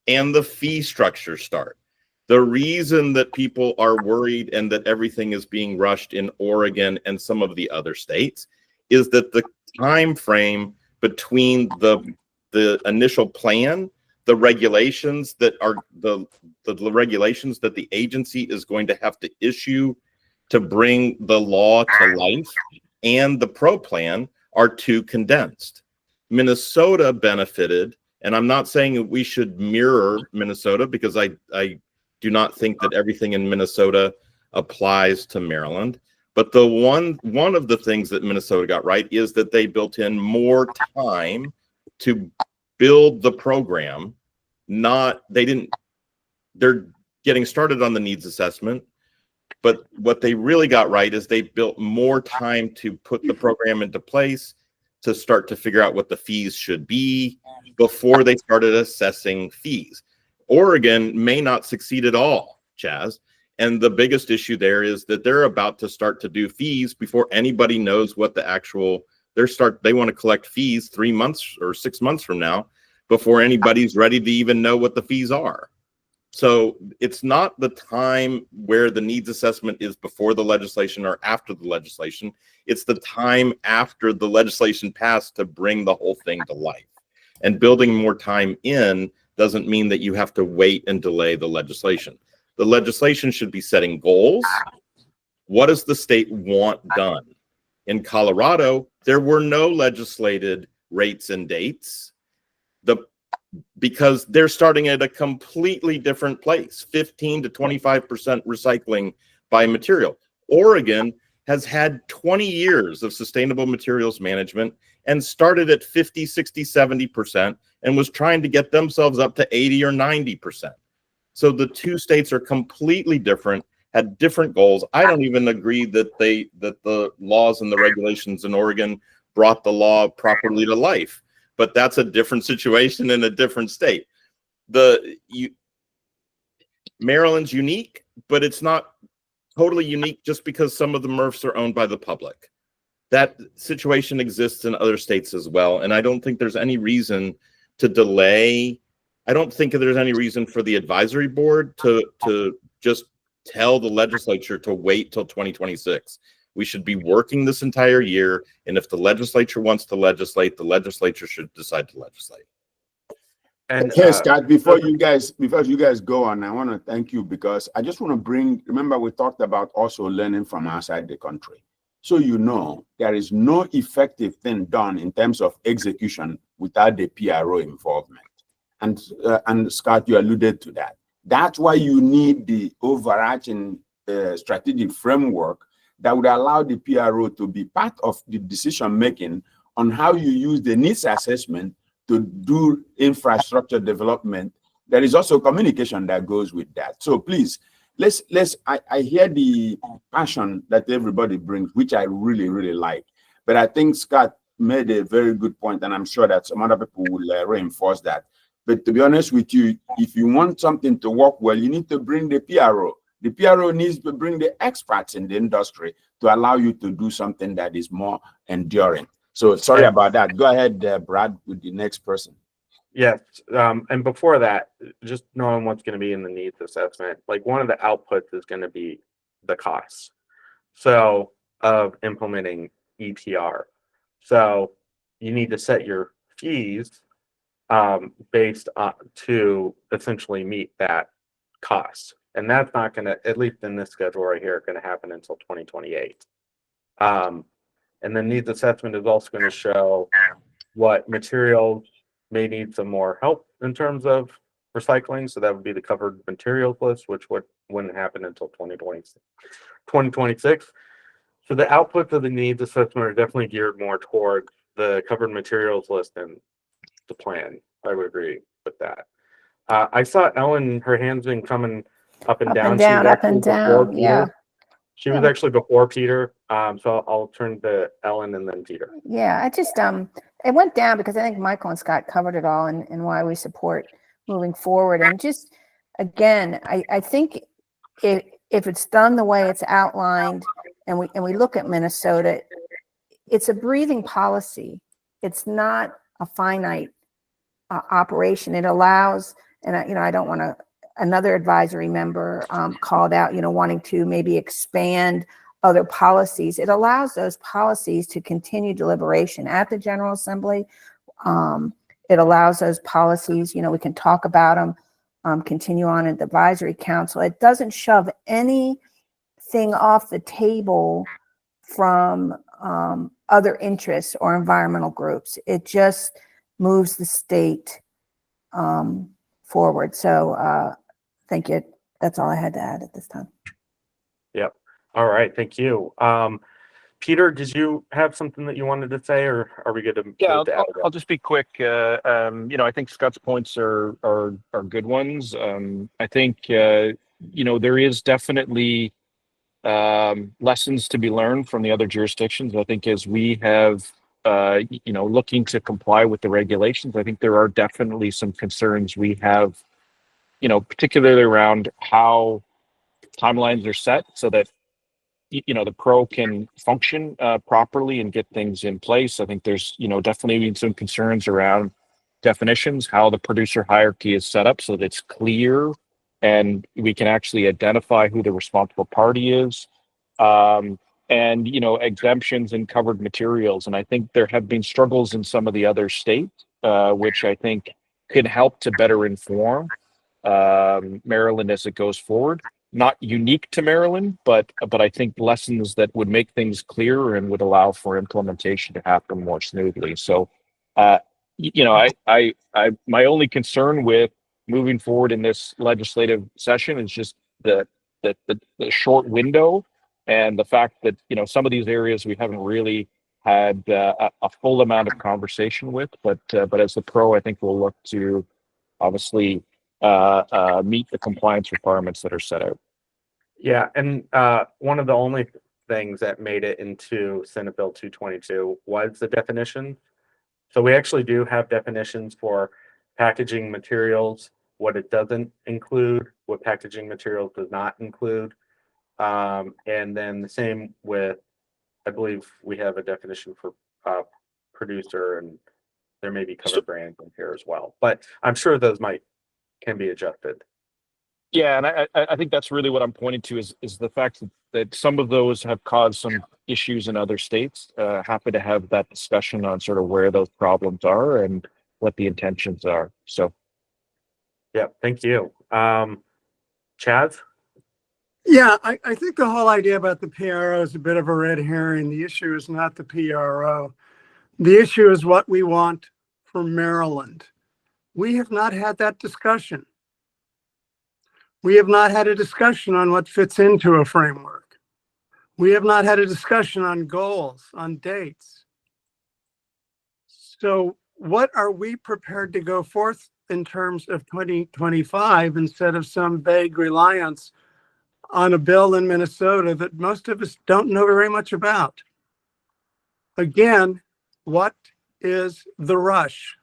[SPEAKER 4] and the fee structure start. The reason that people are worried and that everything is being rushed in Oregon and some of the other states is that the time frame between the initial plan, the regulations that are the regulations that the agency is going to have to issue to bring the law to life, and the pro plan are too condensed. Minnesota benefited, and I'm not saying that we should mirror Minnesota, because I do not think that everything in Minnesota applies to Maryland. But the one of the things that Minnesota got right is that they built in more time to build the program. They're getting started on the needs assessment, but what they really got right is they built more time to put the program into place, to start to figure out what the fees should be before they started assessing fees. Oregon may not succeed at all, Chaz. And the biggest issue there is that they're about to start to do fees before anybody knows what the actual, they want to collect fees 3 months or 6 months from now before anybody's ready to even know what the fees are. So it's not the time where the needs assessment is before the legislation or after the legislation. It's the time after the legislation passed to bring the whole thing to life. And building more time in doesn't mean that you have to wait and delay the legislation. The legislation should be setting goals. What does the state want done? In Colorado, there were no legislated rates and dates because they're starting at a completely different place, 15 to 25% recycling by material. Oregon has had 20 years of sustainable materials management and started at 50, 60, 70% and was trying to get themselves up to 80 or 90%. So the two states are completely different, had different goals. I don't even agree that the laws and the regulations in Oregon brought the law properly to life, but that's a different situation in a different state. Maryland's unique, but it's not totally unique just because some of the MRFs are owned by the public. That situation exists in other states as well, and I don't think there's any reason to delay. I don't think there's any reason for the advisory board to just tell the legislature to wait till 2026. We should be working this entire year, and if the legislature wants to legislate, the legislature should decide to legislate.
[SPEAKER 2] And hey, Scott, before you guys go on, I want to thank you because I just want to remember we talked about also learning from outside the country. So there is no effective thing done in terms of execution without the PRO involvement. And Scott, you alluded to that. That's why you need the overarching strategic framework that would allow the PRO to be part of the decision making on how you use the needs assessment to do infrastructure development. There is also communication that goes with that. So please, I hear the passion that everybody brings, which I really, really like. But I think Scott made a very good point, and I'm sure that some other people will reinforce that. But to be honest with you, if you want something to work well, you need to bring the PRO. The PRO needs to bring the experts in the industry to allow you to do something that is more enduring. So sorry about that. Go ahead, Brad, with the next person.
[SPEAKER 1] Yes, and before that, just knowing what's going to be in the needs assessment, like one of the outputs is going to be the costs. So of implementing EPR. So you need to set your fees based on to essentially meet that cost. And that's not going to, at least in this schedule right here, going to happen until 2028. And the needs assessment is also going to show what materials may need some more help in terms of recycling. So that would be the covered materials list, which wouldn't happen until 2026. So the outputs of the needs assessment are definitely geared more toward the covered materials list and the plan. I would agree with that. I saw Ellen, her hand's been coming up and down.
[SPEAKER 5] Up and down, yeah.
[SPEAKER 1] She was actually before Peter. So I'll turn to Ellen and then Peter.
[SPEAKER 5] Yeah, I just, it went down because I think Michael and Scott covered it all and why we support moving forward. And just, again, I think if it's done the way it's outlined and we look at Minnesota, it's a breathing policy. It's not a finite operation. It allows, and I don't want to, another advisory member called out, wanting to maybe expand other policies. It allows those policies to continue deliberation at the General Assembly. It allows those policies, we can talk about them, continue on at the Advisory Council. It doesn't shove anything off the table from other interests or environmental groups. It just moves the state forward. So thank you. That's all I had to add at this time.
[SPEAKER 1] Yep. All right. Thank you. Peter, did you have something that you wanted to say, or are we good to?
[SPEAKER 14] Yeah, I'll just be quick. I think Scott's points are good ones. I think there is definitely lessons to be learned from the other jurisdictions. I think as we have looking to comply with the regulations, I think there are definitely some concerns we have, particularly around how timelines are set so that the pro can function properly and get things in place. I think there's definitely been some concerns around definitions, how the producer hierarchy is set up so that it's clear and we can actually identify who the responsible party is, and exemptions and covered materials. And I think there have been struggles in some of the other states, which I think can help to better inform Maryland as it goes forward. Not unique to Maryland, but I think lessons that would make things clearer and would allow for implementation to happen more smoothly. So, my only concern with moving forward in this legislative session is just the short window and the fact that some of these areas we haven't really had a full amount of conversation with. But as the pro, I think we'll look to obviously meet the compliance requirements that are set out.
[SPEAKER 1] Yeah, and one of the only things that made it into Senate Bill 222 was the definition. So we actually do have definitions for packaging materials, what it doesn't include, what packaging materials does not include. And then the same with, I believe we have a definition for producer, and there may be covered brands in here as well. But I'm sure those can be adjusted.
[SPEAKER 14] Yeah, and I think that's really what I'm pointing to is the fact that some of those have caused some issues in other states. Happy to have that discussion on sort of where those problems are and what the intentions are. So,
[SPEAKER 1] yeah, thank you. Chaz?
[SPEAKER 3] Yeah, I think the whole idea about the PRO is a bit of a red herring. The issue is not the PRO. The issue is what we want for Maryland. We have not had that discussion. We have not had a discussion on what fits into a framework. We have not had a discussion on goals, on dates. So what are we prepared to go forth in terms of 2025 instead of some vague reliance on a bill in Minnesota that most of us don't know very much about? Again, what is the rush?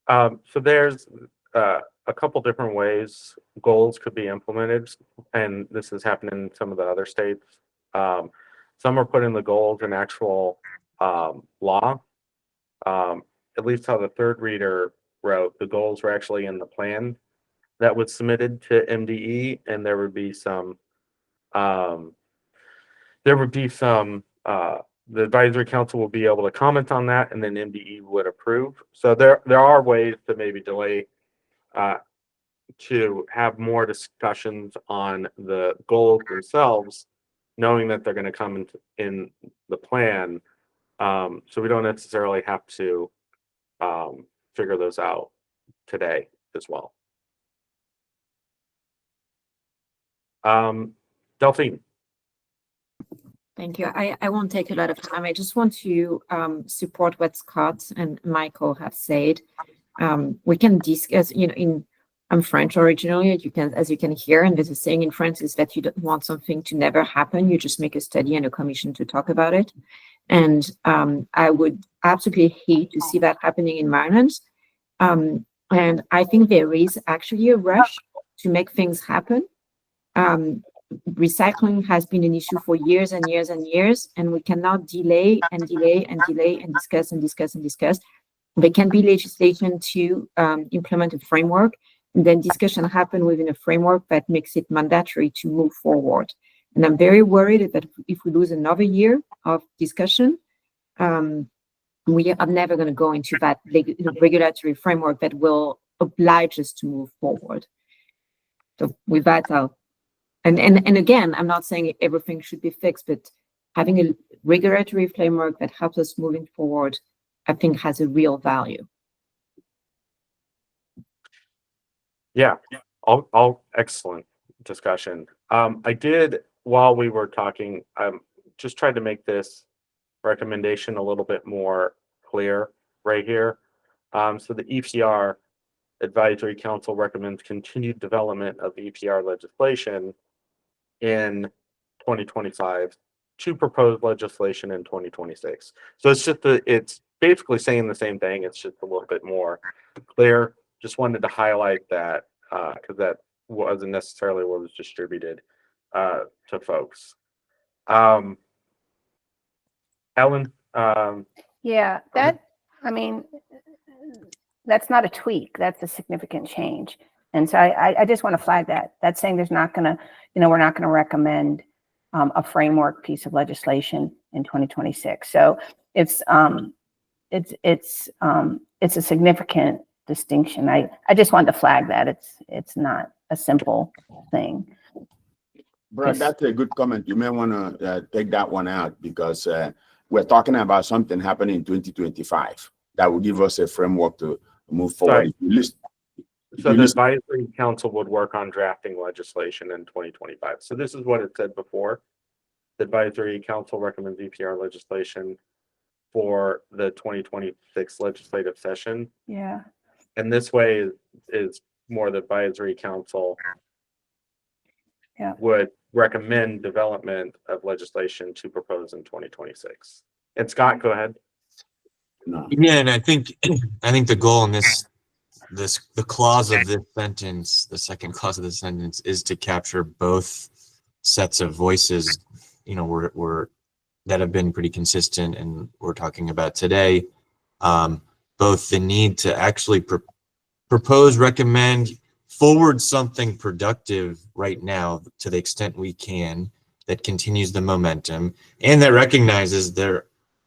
[SPEAKER 1] So there's a couple different ways goals could be implemented, and this has happened in some of the other states. Some are putting the goals in actual law. At least how the third reader wrote, the goals were actually in the plan that was submitted to MDE, and there would be some the advisory council will be able to comment on that, and then MDE would approve. So there are ways to maybe delay to have more discussions on the goals themselves, knowing that they're going to come in the plan. So we don't necessarily have to figure those out today as well. Delphine.
[SPEAKER 16] Thank you. I won't take a lot of time. I just want to support what Scott and Michael have said. We can discuss, I'm French originally, as you can hear, and there's a saying in France is that you don't want something to never happen. You just make a study and a commission to talk about it. And I would absolutely hate to see that happening in Maryland. And I think there is actually a rush to make things happen. Recycling has been an issue for years and years and years, and we cannot delay and delay and delay and discuss and discuss and discuss. There can be legislation to implement a framework, and then discussion happen within a framework that makes it mandatory to move forward. And I'm very worried that if we lose another year of discussion, we are never going to go into that regulatory framework that will oblige us to move forward. So with that, and again, I'm not saying everything should be fixed, but having a regulatory framework that helps us moving forward, I think has a real value.
[SPEAKER 1] Yeah, all excellent discussion. I did, while we were talking, just tried to make this recommendation a little bit more clear right here. So the EPR Advisory Council recommends continued development of EPR legislation in 2025 to propose legislation in 2026. So it's basically saying the same thing. It's just a little bit more clear. Just wanted to highlight that because that wasn't necessarily what was distributed to folks. Ellen?
[SPEAKER 5] Yeah, that's not a tweak. That's a significant change. And so I just want to flag that. That's saying there's not going to, we're not going to recommend a framework piece of legislation in 2026. So it's a significant distinction. I just wanted to flag that it's not a simple thing.
[SPEAKER 2] Brad, that's a good comment. You may want to take that one out because we're talking about something happening in 2025 that will give us a framework to move forward.
[SPEAKER 1] So the advisory council would work on drafting legislation in 2025. So this is what it said before. The advisory council recommends EPR legislation for the 2026 legislative session.
[SPEAKER 5] Yeah.
[SPEAKER 1] And this way is more the advisory council would recommend development of legislation to propose in 2026. And Scott, go ahead.
[SPEAKER 17] Yeah, and I think the goal in the clause of this sentence, the second clause of the sentence, is to capture both sets of voices, that have been pretty consistent and we're talking about today. Both the need to actually propose, recommend, forward something productive right now to the extent we can that continues the momentum and that recognizes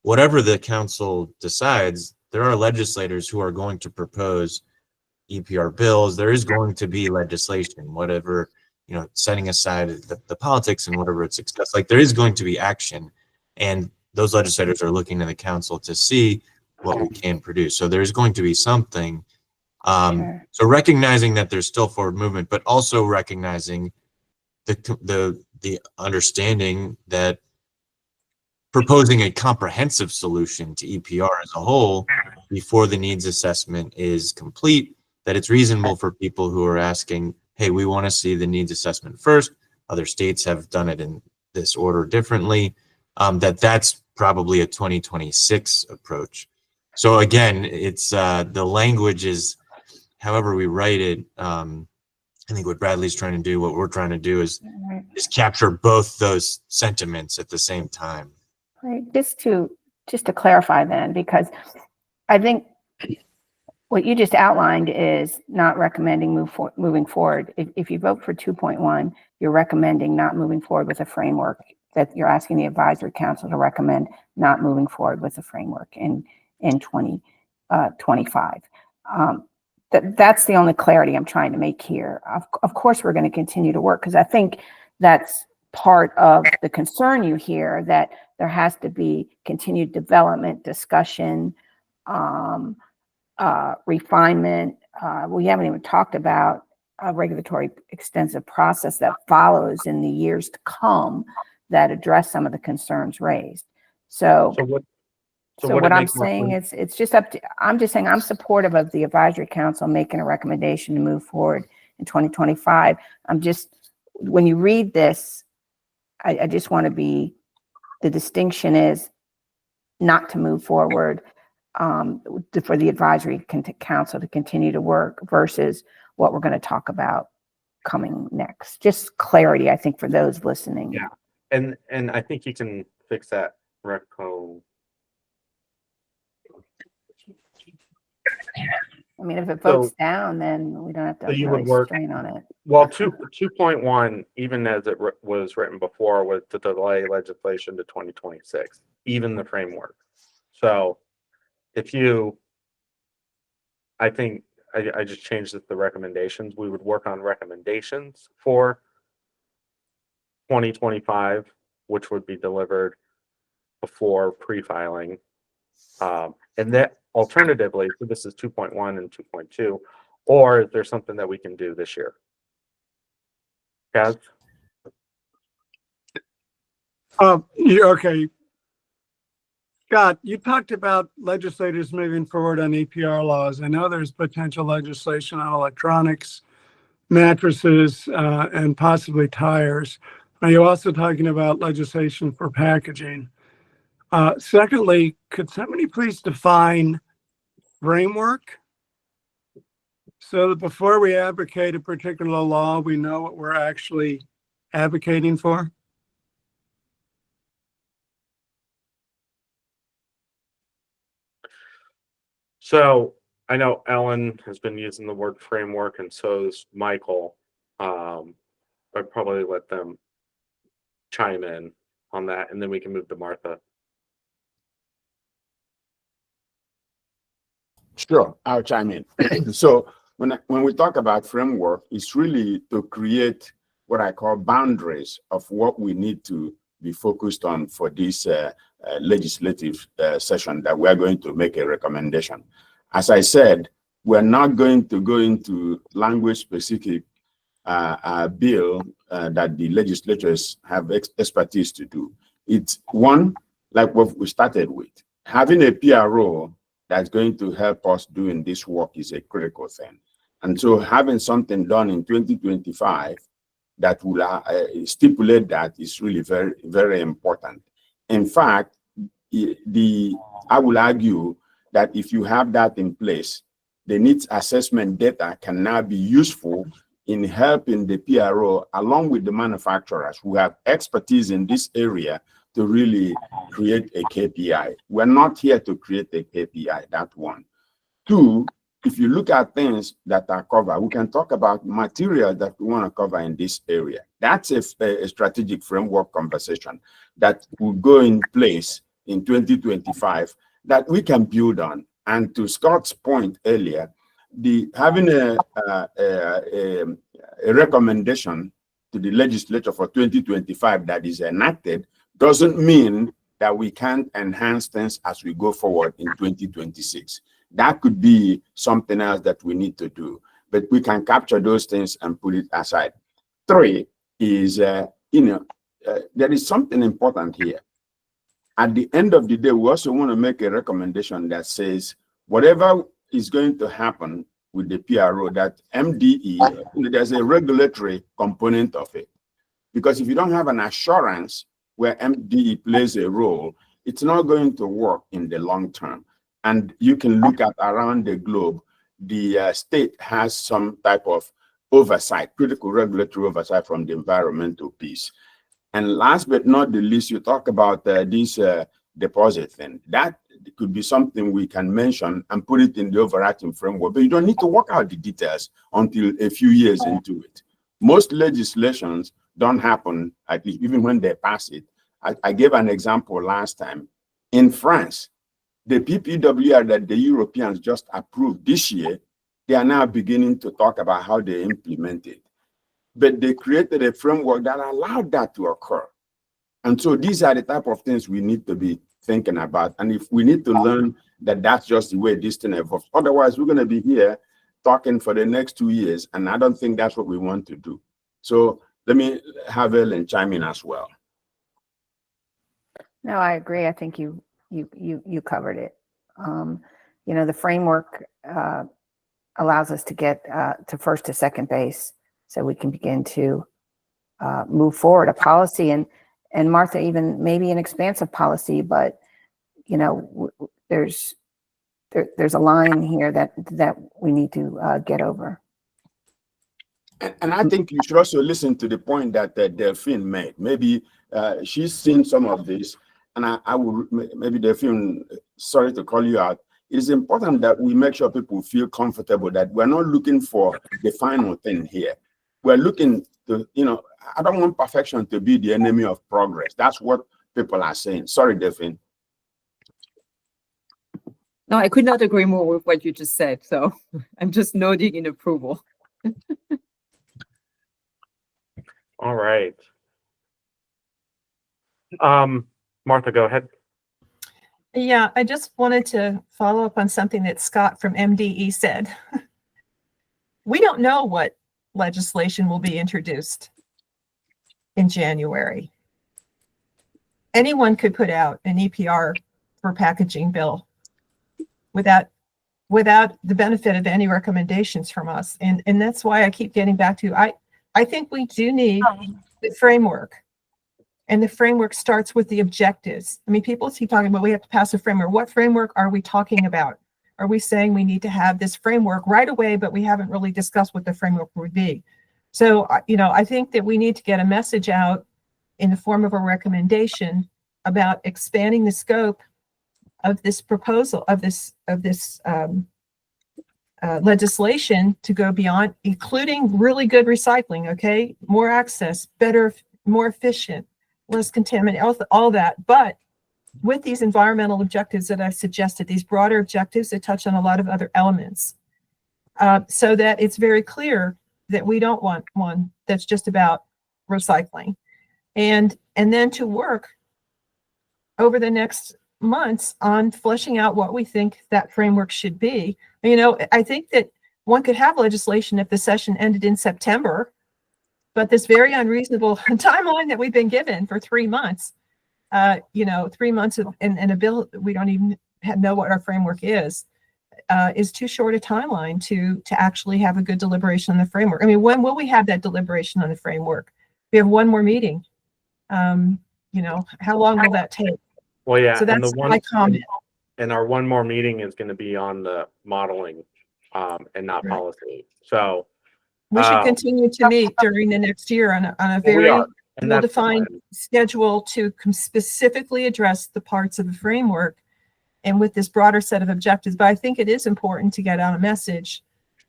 [SPEAKER 17] whatever the council decides, there are legislators who are going to propose EPR bills. There is going to be legislation, whatever, setting aside the politics and whatever it's discussed, like there is going to be action, and those legislators are looking to the council to see what we can produce. So there's going to be something. So recognizing that there's still forward movement, but also recognizing the understanding that proposing a comprehensive solution to EPR as a whole before the needs assessment is complete, that it's reasonable for people who are asking, hey, we want to see the needs assessment first. Other states have done it in this order differently. That's probably a 2026 approach. So again, it's the language is, however we write it, I think what Bradley's trying to do, what we're trying to do is capture both those sentiments at the same time.
[SPEAKER 5] Right. Just to clarify then, because I think what you just outlined is not recommending moving forward. If you vote for 2.1, you're recommending not moving forward with a framework, that you're asking the advisory council to recommend not moving forward with a framework in 2025. That's the only clarity I'm trying to make here. Of course, we're going to continue to work, because I think that's part of the concern you hear, that there has to be continued development, discussion, refinement. We haven't even talked about a regulatory extensive process that follows in the years to come that address some of the concerns raised. So what I'm saying is, it's just up to, I'm just saying I'm supportive of the advisory council making a recommendation to move forward in 2025. When you read this, I just want to be, the distinction is not to move forward for the advisory council to continue to work versus what we're going to talk about coming next. Just clarity, I think, for those listening.
[SPEAKER 1] Yeah, and I think you can fix that reco.
[SPEAKER 5] I mean, if it votes down, then we don't have to really strain on it.
[SPEAKER 1] Well, 2.1, even as it was written before, was to delay legislation to 2026, even the framework. So I think I just changed the recommendations. We would work on recommendations for 2025, which would be delivered before pre-filing. And that alternatively, so this is 2.1 and 2.2, or is there something that we can do this year? Guys?
[SPEAKER 3] Okay. Scott, you talked about legislators moving forward on EPR laws. I know there's potential legislation on electronics, mattresses, and possibly tires. Are you also talking about legislation for packaging? Secondly, could somebody please define framework so that before we advocate a particular law, we know what we're actually advocating for?
[SPEAKER 1] So I know Ellen has been using the word framework, and so is Michael. I'd probably let them chime in on that, and then we can move to Martha.
[SPEAKER 2] Sure, I'll chime in. So when we talk about framework, it's really to create what I call boundaries of what we need to be focused on for this legislative session that we're going to make a recommendation. As I said, we're not going to go into language-specific bill that the legislatures have expertise to do. It's one, like what we started with. Having a PRO that's going to help us doing this work is a critical thing. And so having something done in 2025 that will stipulate that is really very, very important. In fact, I will argue that if you have that in place, the needs assessment data can now be useful in helping the PRO along with the manufacturers who have expertise in this area to really create a KPI. We're not here to create a KPI, that one. Two, if you look at things that are covered, we can talk about material that we want to cover in this area. That's a strategic framework conversation that will go in place in 2025 that we can build on. And to Scott's point earlier, having a recommendation to the legislature for 2025 that is enacted doesn't mean that we can't enhance things as we go forward in 2026. That could be something else that we need to do, but we can capture those things and put it aside. Three is, there is something important here. At the end of the day, we also want to make a recommendation that says whatever is going to happen with the PRO, that MDE, there's a regulatory component of it. Because if you don't have an assurance where MDE plays a role, it's not going to work in the long term. And you can look at around the globe, the state has some type of oversight, critical regulatory oversight from the environmental piece. And last but not the least, you talk about this deposit thing. That could be something we can mention and put it in the overarching framework, but you don't need to work out the details until a few years into it. Most legislations don't happen, at least even when they pass it. I gave an example last time. In France, the PPWR that the Europeans just approved this year, they are now beginning to talk about how they implement it. But they created a framework that allowed that to occur. And so these are the type of things we need to be thinking about. And if we need to learn that that's just the way this thing evolves, otherwise we're going to be here talking for the next 2 years. And I don't think that's what we want to do. So let me have Ellen chime in as well.
[SPEAKER 5] No, I agree. I think you covered it. The framework allows us to get to first to second base, so we can begin to move forward a policy, and Martha, even maybe an expansive policy, but there's a line here that we need to get over.
[SPEAKER 2] And I think you should also listen to the point that Delphine made. Maybe she's seen some of this, and I will, maybe Delphine, sorry to call you out. It is important that we make sure people feel comfortable that we're not looking for the final thing here. We're looking to, I don't want perfection to be the enemy of progress. That's what people are saying. Sorry, Delphine.
[SPEAKER 16] No, I could not agree more with what you just said. So I'm just nodding in approval.
[SPEAKER 1] All right. Martha, go ahead.
[SPEAKER 13] Yeah, I just wanted to follow up on something that Scott from MDE said. We don't know what legislation will be introduced in January. Anyone could put out an EPR for packaging bill without the benefit of any recommendations from us. And that's why I keep getting back to, I think we do need the framework. And the framework starts with the objectives. I mean, people keep talking about we have to pass a framework. What framework are we talking about? Are we saying we need to have this framework right away, but we haven't really discussed what the framework would be? So, I think that we need to get a message out in the form of a recommendation about expanding the scope of this proposal, of this legislation to go beyond, including really good recycling, okay? More access, better, more efficient, less contaminant, all that. But with these environmental objectives that I've suggested, these broader objectives that touch on a lot of other elements, so that it's very clear that we don't want one that's just about recycling. And then to work over the next months on fleshing out what we think that framework should be. I think that one could have legislation if the session ended in September, but this very unreasonable timeline that we've been given for 3 months, 3 months and a bill we don't even know what our framework is too short a timeline to actually have a good deliberation on the framework. I mean, when will we have that deliberation on the framework? We have one more meeting. How long will that take?
[SPEAKER 1] Well, yeah.
[SPEAKER 13] So that's my comment.
[SPEAKER 1] And our one more meeting is going to be on the modeling and not
[SPEAKER 13] Right.
[SPEAKER 1] policy. So
[SPEAKER 13] We should continue to meet during the next year on a very well-defined schedule to specifically address the parts of the framework and with this broader set of objectives. But I think it is important to get out a message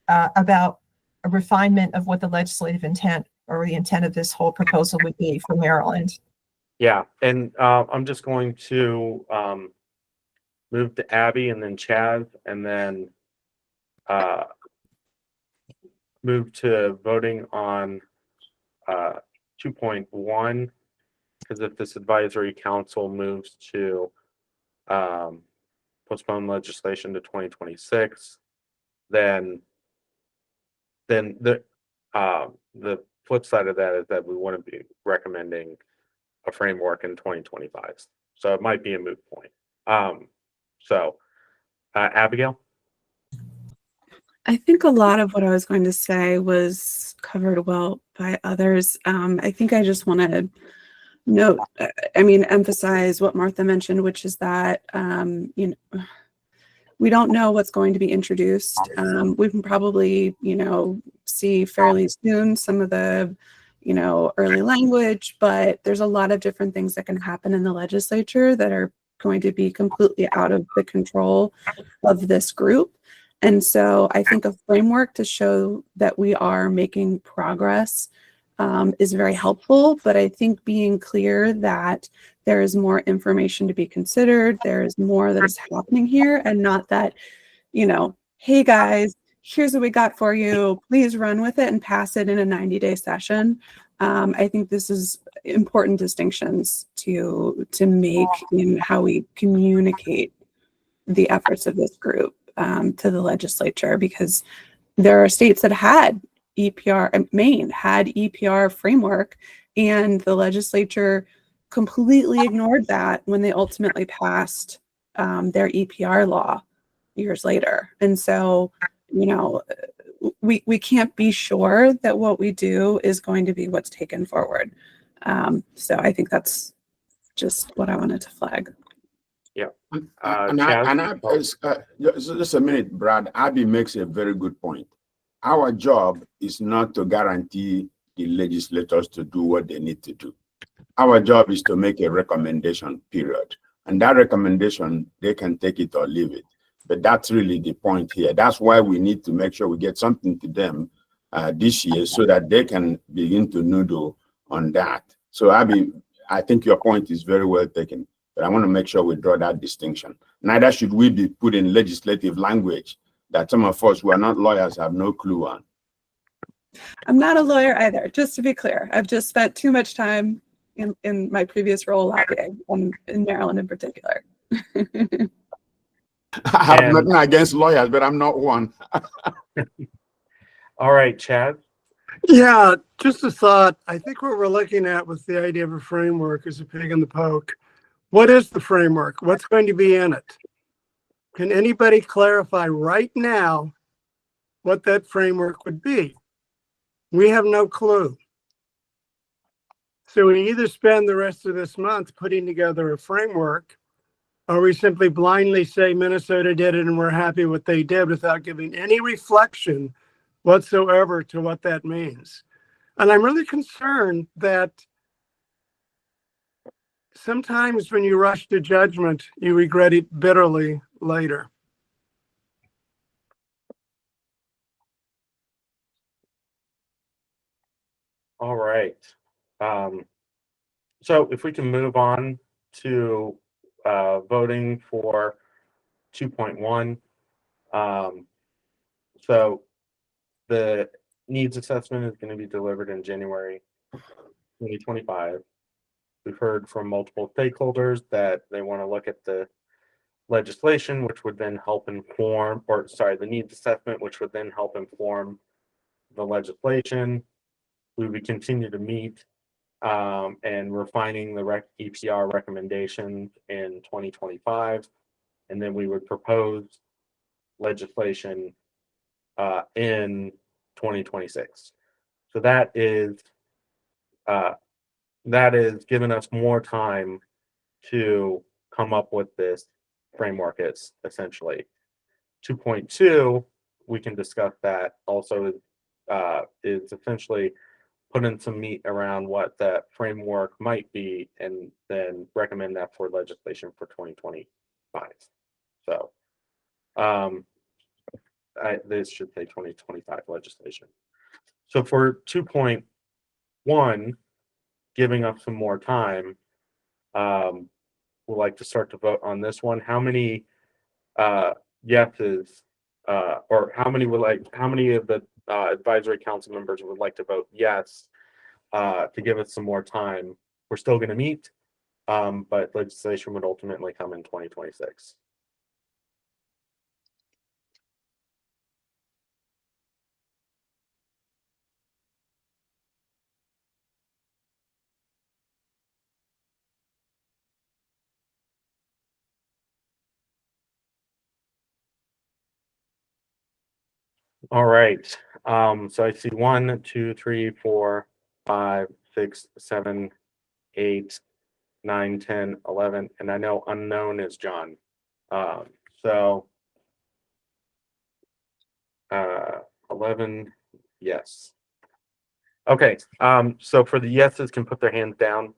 [SPEAKER 13] about a refinement of what the legislative intent or the intent of this whole proposal would be for Maryland.
[SPEAKER 1] Yeah, and I'm just going to move to Abby and then Chaz, and then move to voting on 2.1, because if this advisory council moves to postpone legislation to 2026, then the flip side of that is that we wouldn't be recommending a framework in 2025. So it might be a moot point. Abigail?
[SPEAKER 18] I think a lot of what I was going to say was covered well by others. I think I just want to note, emphasize what Martha mentioned, which is that, we don't know what's going to be introduced. We can probably, see fairly soon some of the, early language, but there's a lot of different things that can happen in the legislature that are going to be completely out of the control of this group. And so I think a framework to show that we are making progress is very helpful, but I think being clear that there is more information to be considered, there is more that is happening here, and not that, hey guys, here's what we got for you, please run with it and pass it in a 90-day session. I think this is important distinctions to make in how we communicate the efforts of this group to the legislature, because there are states that had EPR, Maine had EPR framework, and the legislature completely ignored that when they ultimately passed their EPR law years later. And so, we can't be sure that what we do is going to be what's taken forward. So I think that's just what I wanted to flag.
[SPEAKER 1] Yeah.
[SPEAKER 2] Just a minute, Brad. Abby makes a very good point. Our job is not to guarantee the legislators to do what they need to do. Our job is to make a recommendation, period. And that recommendation, they can take it or leave it. But that's really the point here. That's why we need to make sure we get something to them this year so that they can begin to noodle on that. So Abby, I think your point is very well taken, but I want to make sure we draw that distinction. Neither should we be put in legislative language that some of us who are not lawyers have no clue on.
[SPEAKER 18] I'm not a lawyer either, just to be clear. I've just spent too much time in my previous role lobbying, in Maryland in particular.
[SPEAKER 2] I have nothing against lawyers, but I'm not one.
[SPEAKER 1] All right, Chad.
[SPEAKER 3] Yeah, just a thought. I think what we're looking at with the idea of a framework is a pig in the poke. What is the framework? What's going to be in it? Can anybody clarify right now what that framework would be? We have no clue. So we either spend the rest of this month putting together a framework, or we simply blindly say Minnesota did it and we're happy what they did without giving any reflection whatsoever to what that means. And I'm really concerned that sometimes when you rush to judgment, you regret it bitterly later.
[SPEAKER 1] All right. So if we can move on to voting for 2.1. So the needs assessment is going to be delivered in January 2025. We've heard from multiple stakeholders that they want to look at the legislation, which would then help inform, the needs assessment, which would then help inform the legislation. We would continue to meet and refining the EPR recommendations in 2025. And then we would propose legislation in 2026. So that is giving us more time to come up with this framework. Is essentially 2.2. We can discuss that also. Is essentially put in some meat around what that framework might be, and then recommend that for legislation for 2025. So this should say 2025 legislation. So for 2.1, giving up some more time, we'd like to start to vote on this one. How many yeses, or how many of the advisory council members would like to vote yes to give us some more time? We're still going to meet, but legislation would ultimately come in 2026. All right. So I see 1, 2, 3, 4, 5, 6, 7, 8, 9, 10, 11, and I know unknown is John. So 11, yes. Okay. So for the yeses, can put their hands down.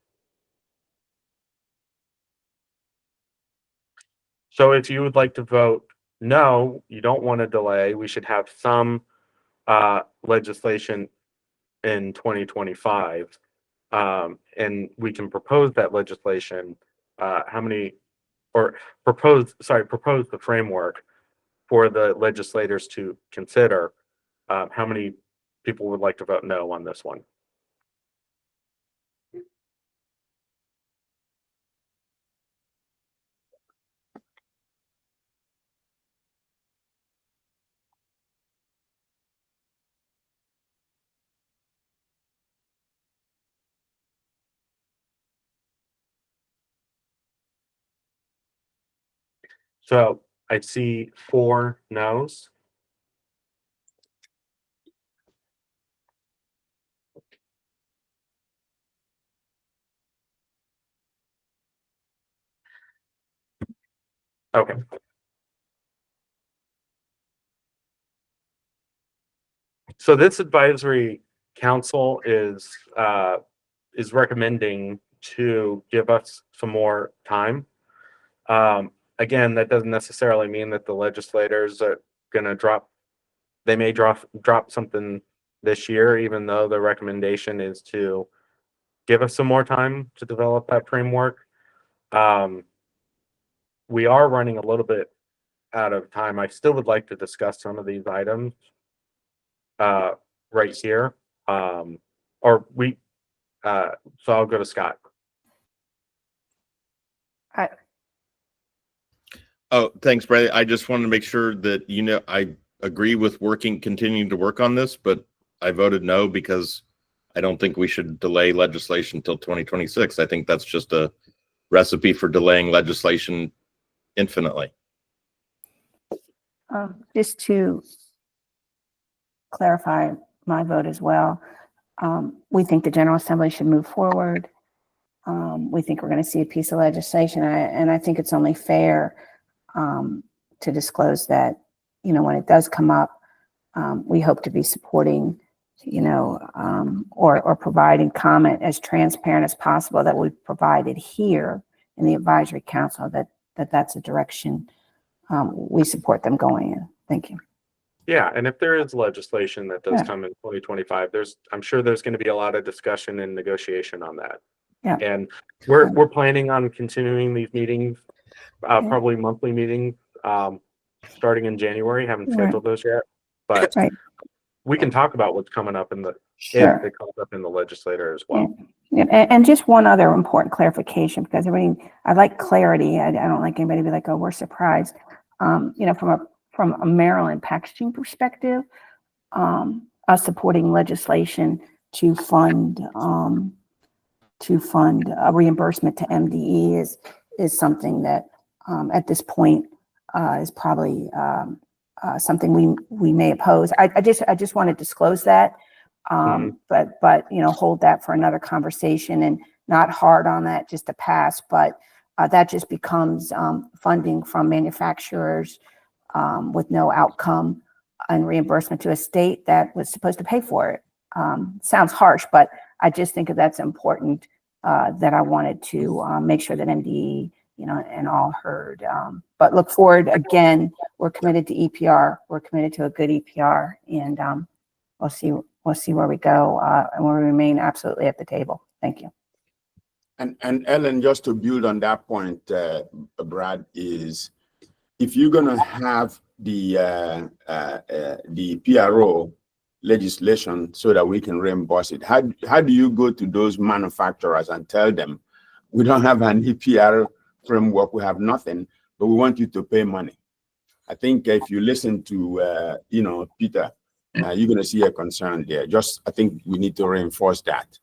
[SPEAKER 1] So if you would like to vote no, you don't want to delay, we should have some legislation in 2025. And we can propose that legislation. How many, or propose the framework for the legislators to consider. How many people would like to vote no on this one? So I see 4 no's. Okay. So this advisory council is recommending to give us some more time. Again, that doesn't necessarily mean that the legislators are going to drop. They may drop something this year, even though the recommendation is to give us some more time to develop that framework. We are running a little bit out of time. I still would like to discuss some of these items right here. Or we, so I'll go to Scott.
[SPEAKER 4] Oh, thanks, Brad. I just wanted to make sure that, I agree with continuing to work on this, but I voted no because I don't think we should delay legislation until 2026. I think that's just a recipe for delaying legislation infinitely.
[SPEAKER 5] Just to clarify my vote as well, we think the General Assembly should move forward. We think we're going to see a piece of legislation, and I think it's only fair to disclose that, when it does come up, we hope to be supporting, or providing comment as transparent as possible that we've provided here in the advisory council, that's a direction we support them going in. Thank you.
[SPEAKER 1] Yeah, and if there is legislation that does come in 2025, I'm sure there's going to be a lot of discussion and negotiation on that.
[SPEAKER 5] Yeah.
[SPEAKER 1] And we're planning on continuing these meetings, probably monthly meetings, starting in January. Haven't scheduled those yet, but we can talk about what's coming up if it comes up in the legislature as well.
[SPEAKER 5] Yeah. And just one other important clarification, because I like clarity. I don't like anybody to be like, oh, we're surprised. From a Maryland packaging perspective, us supporting legislation to fund a reimbursement to MDE is something that at this point is probably something we may oppose. I just want to disclose that, but hold that for another conversation, and not hard on that just to pass, but that just becomes funding from manufacturers with no outcome and reimbursement to a state that was supposed to pay for it. Sounds harsh, but I just think that's important, that I wanted to make sure that MDE, and all heard. But look forward, again, we're committed to EPR. We're committed to a good EPR, and we'll see where we go, and we'll remain absolutely at the table. Thank you.
[SPEAKER 2] And Ellen, just to build on that point, Brad, is if you're going to have the PRO legislation so that we can reimburse it, how do you go to those manufacturers and tell them we don't have an EPR framework, we have nothing, but we want you to pay money? I think if you listen to Peter, you're going to see a concern there. I think we need to reinforce that.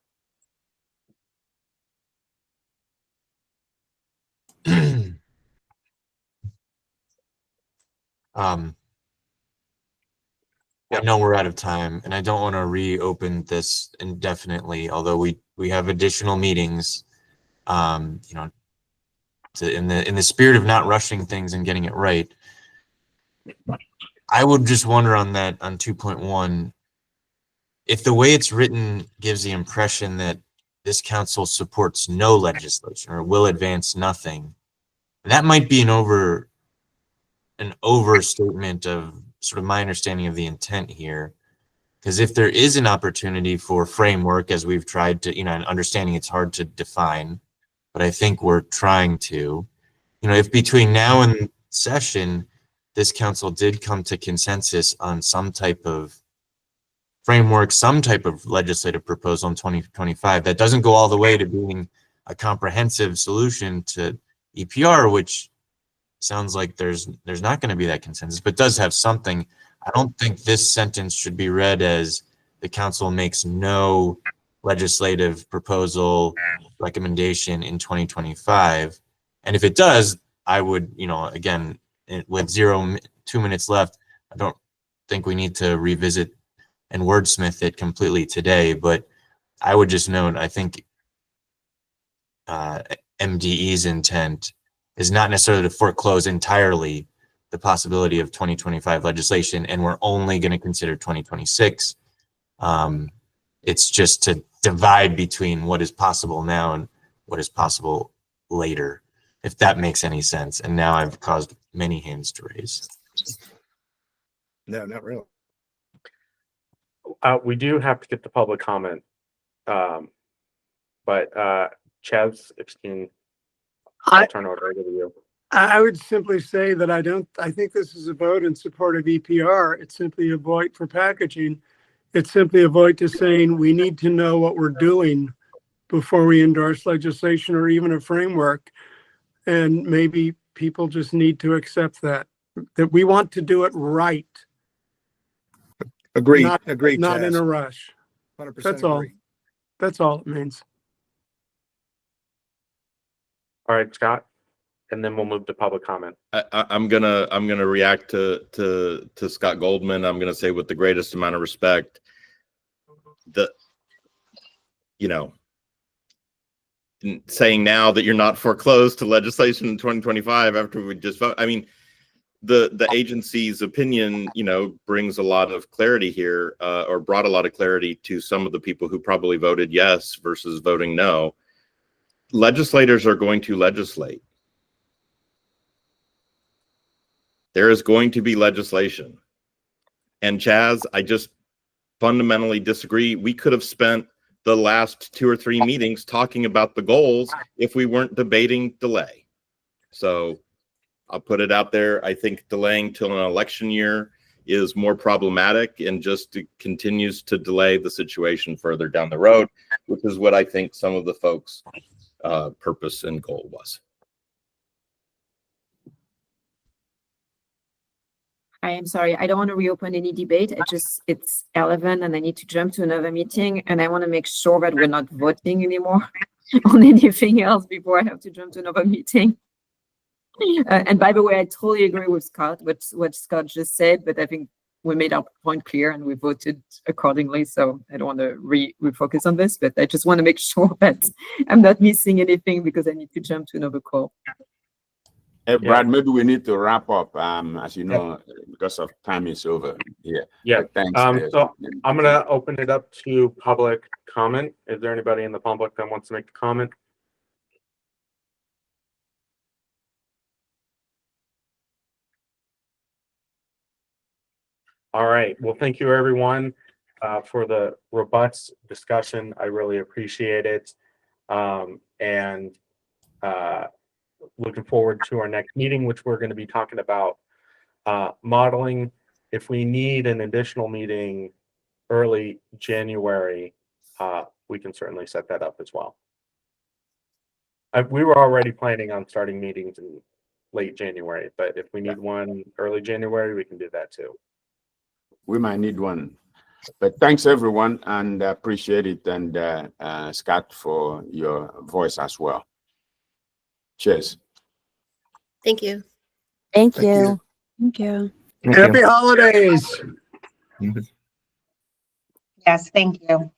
[SPEAKER 17] Yeah, I know we're out of time, and I don't want to reopen this indefinitely, although we have additional meetings. You know, in the spirit of not rushing things and getting it right, I would just wonder on 2.1, if the way it's written gives the impression that this council supports no legislation or will advance nothing, that might be an overstatement of sort of my understanding of the intent here. Because if there is an opportunity for framework, as we've tried to, and understanding it's hard to define, but I think we're trying to, if between now and session, this council did come to consensus on some type of framework, some type of legislative proposal in 2025 that doesn't go all the way to being a comprehensive solution to EPR, which sounds like there's not going to be that consensus, but does have something. I don't think this sentence should be read as the council makes no legislative proposal recommendation in 2025. And if it does, I would, again, with 2 minutes left, I don't think we need to revisit and wordsmith it completely today, but I would just note, I think MDE's intent is not necessarily to foreclose entirely the possibility of 2025 legislation, and we're only going to consider 2026. It's just to divide between what is possible now and what is possible later, if that makes any sense. And now I've caused many hands to raise.
[SPEAKER 6] No, not really.
[SPEAKER 1] We do have to get the public comment. But Chaz, if you can, I'll turn it over to you.
[SPEAKER 3] I would simply say that I think this is a vote in support of EPR. It's simply a vote for packaging. It's simply a vote to saying we need to know what we're doing before we endorse legislation or even a framework. And maybe people just need to accept that we want to do it right.
[SPEAKER 6] Agreed.
[SPEAKER 3] Not
[SPEAKER 6] Chaz.
[SPEAKER 3] in a rush.
[SPEAKER 6] 100%
[SPEAKER 3] That's all.
[SPEAKER 6] agree.
[SPEAKER 3] That's all it means.
[SPEAKER 1] All right, Scott, and then we'll move to public comment.
[SPEAKER 4] I'm gonna react to Scott Goldman. I'm gonna say with the greatest amount of respect, saying now that you're not foreclosed to legislation in 2025 after we just vote. I mean, the agency's opinion, brings a lot of clarity here, or brought a lot of clarity to some of the people who probably voted yes versus voting no. Legislators are going to legislate. There is going to be legislation. And Chaz, I just fundamentally disagree. We could have spent the last 2 or 3 meetings talking about the goals if we weren't debating delay. So I'll put it out there. I think delaying till an election year is more problematic and just continues to delay the situation further down the road, which is what I think some of the folks' purpose and goal was.
[SPEAKER 16] I am sorry. I don't want to reopen any debate. It's 11 and I need to jump to another meeting. And I want to make sure that we're not voting anymore on anything else before I have to jump to another meeting. And by the way, I totally agree with Scott, what Scott just said, but I think we made our point clear and we voted accordingly. So I don't want to refocus on this, but I just want to make sure that I'm not missing anything because I need to jump to another call.
[SPEAKER 2] Hey, Brad, maybe we need to wrap up, as you know, because of time is over here.
[SPEAKER 1] Yeah.
[SPEAKER 2] But thanks.
[SPEAKER 1] So I'm going to open it up to public comment. Is there anybody in the public that wants to make a comment? All right. Well, thank you, everyone, for the robust discussion. I really appreciate it. And looking forward to our next meeting, which we're going to be talking about modeling. If we need an additional meeting early January, we can certainly set that up as well. We were already planning on starting meetings in late January, but if we need one early January, we can do that too.
[SPEAKER 2] We might need one. But thanks, everyone, and appreciate it. And Scott, for your voice as well. Cheers.
[SPEAKER 8] Thank you.
[SPEAKER 7] Thank you.
[SPEAKER 18] Thank you.
[SPEAKER 3] Happy holidays.
[SPEAKER 19] Yes, thank you.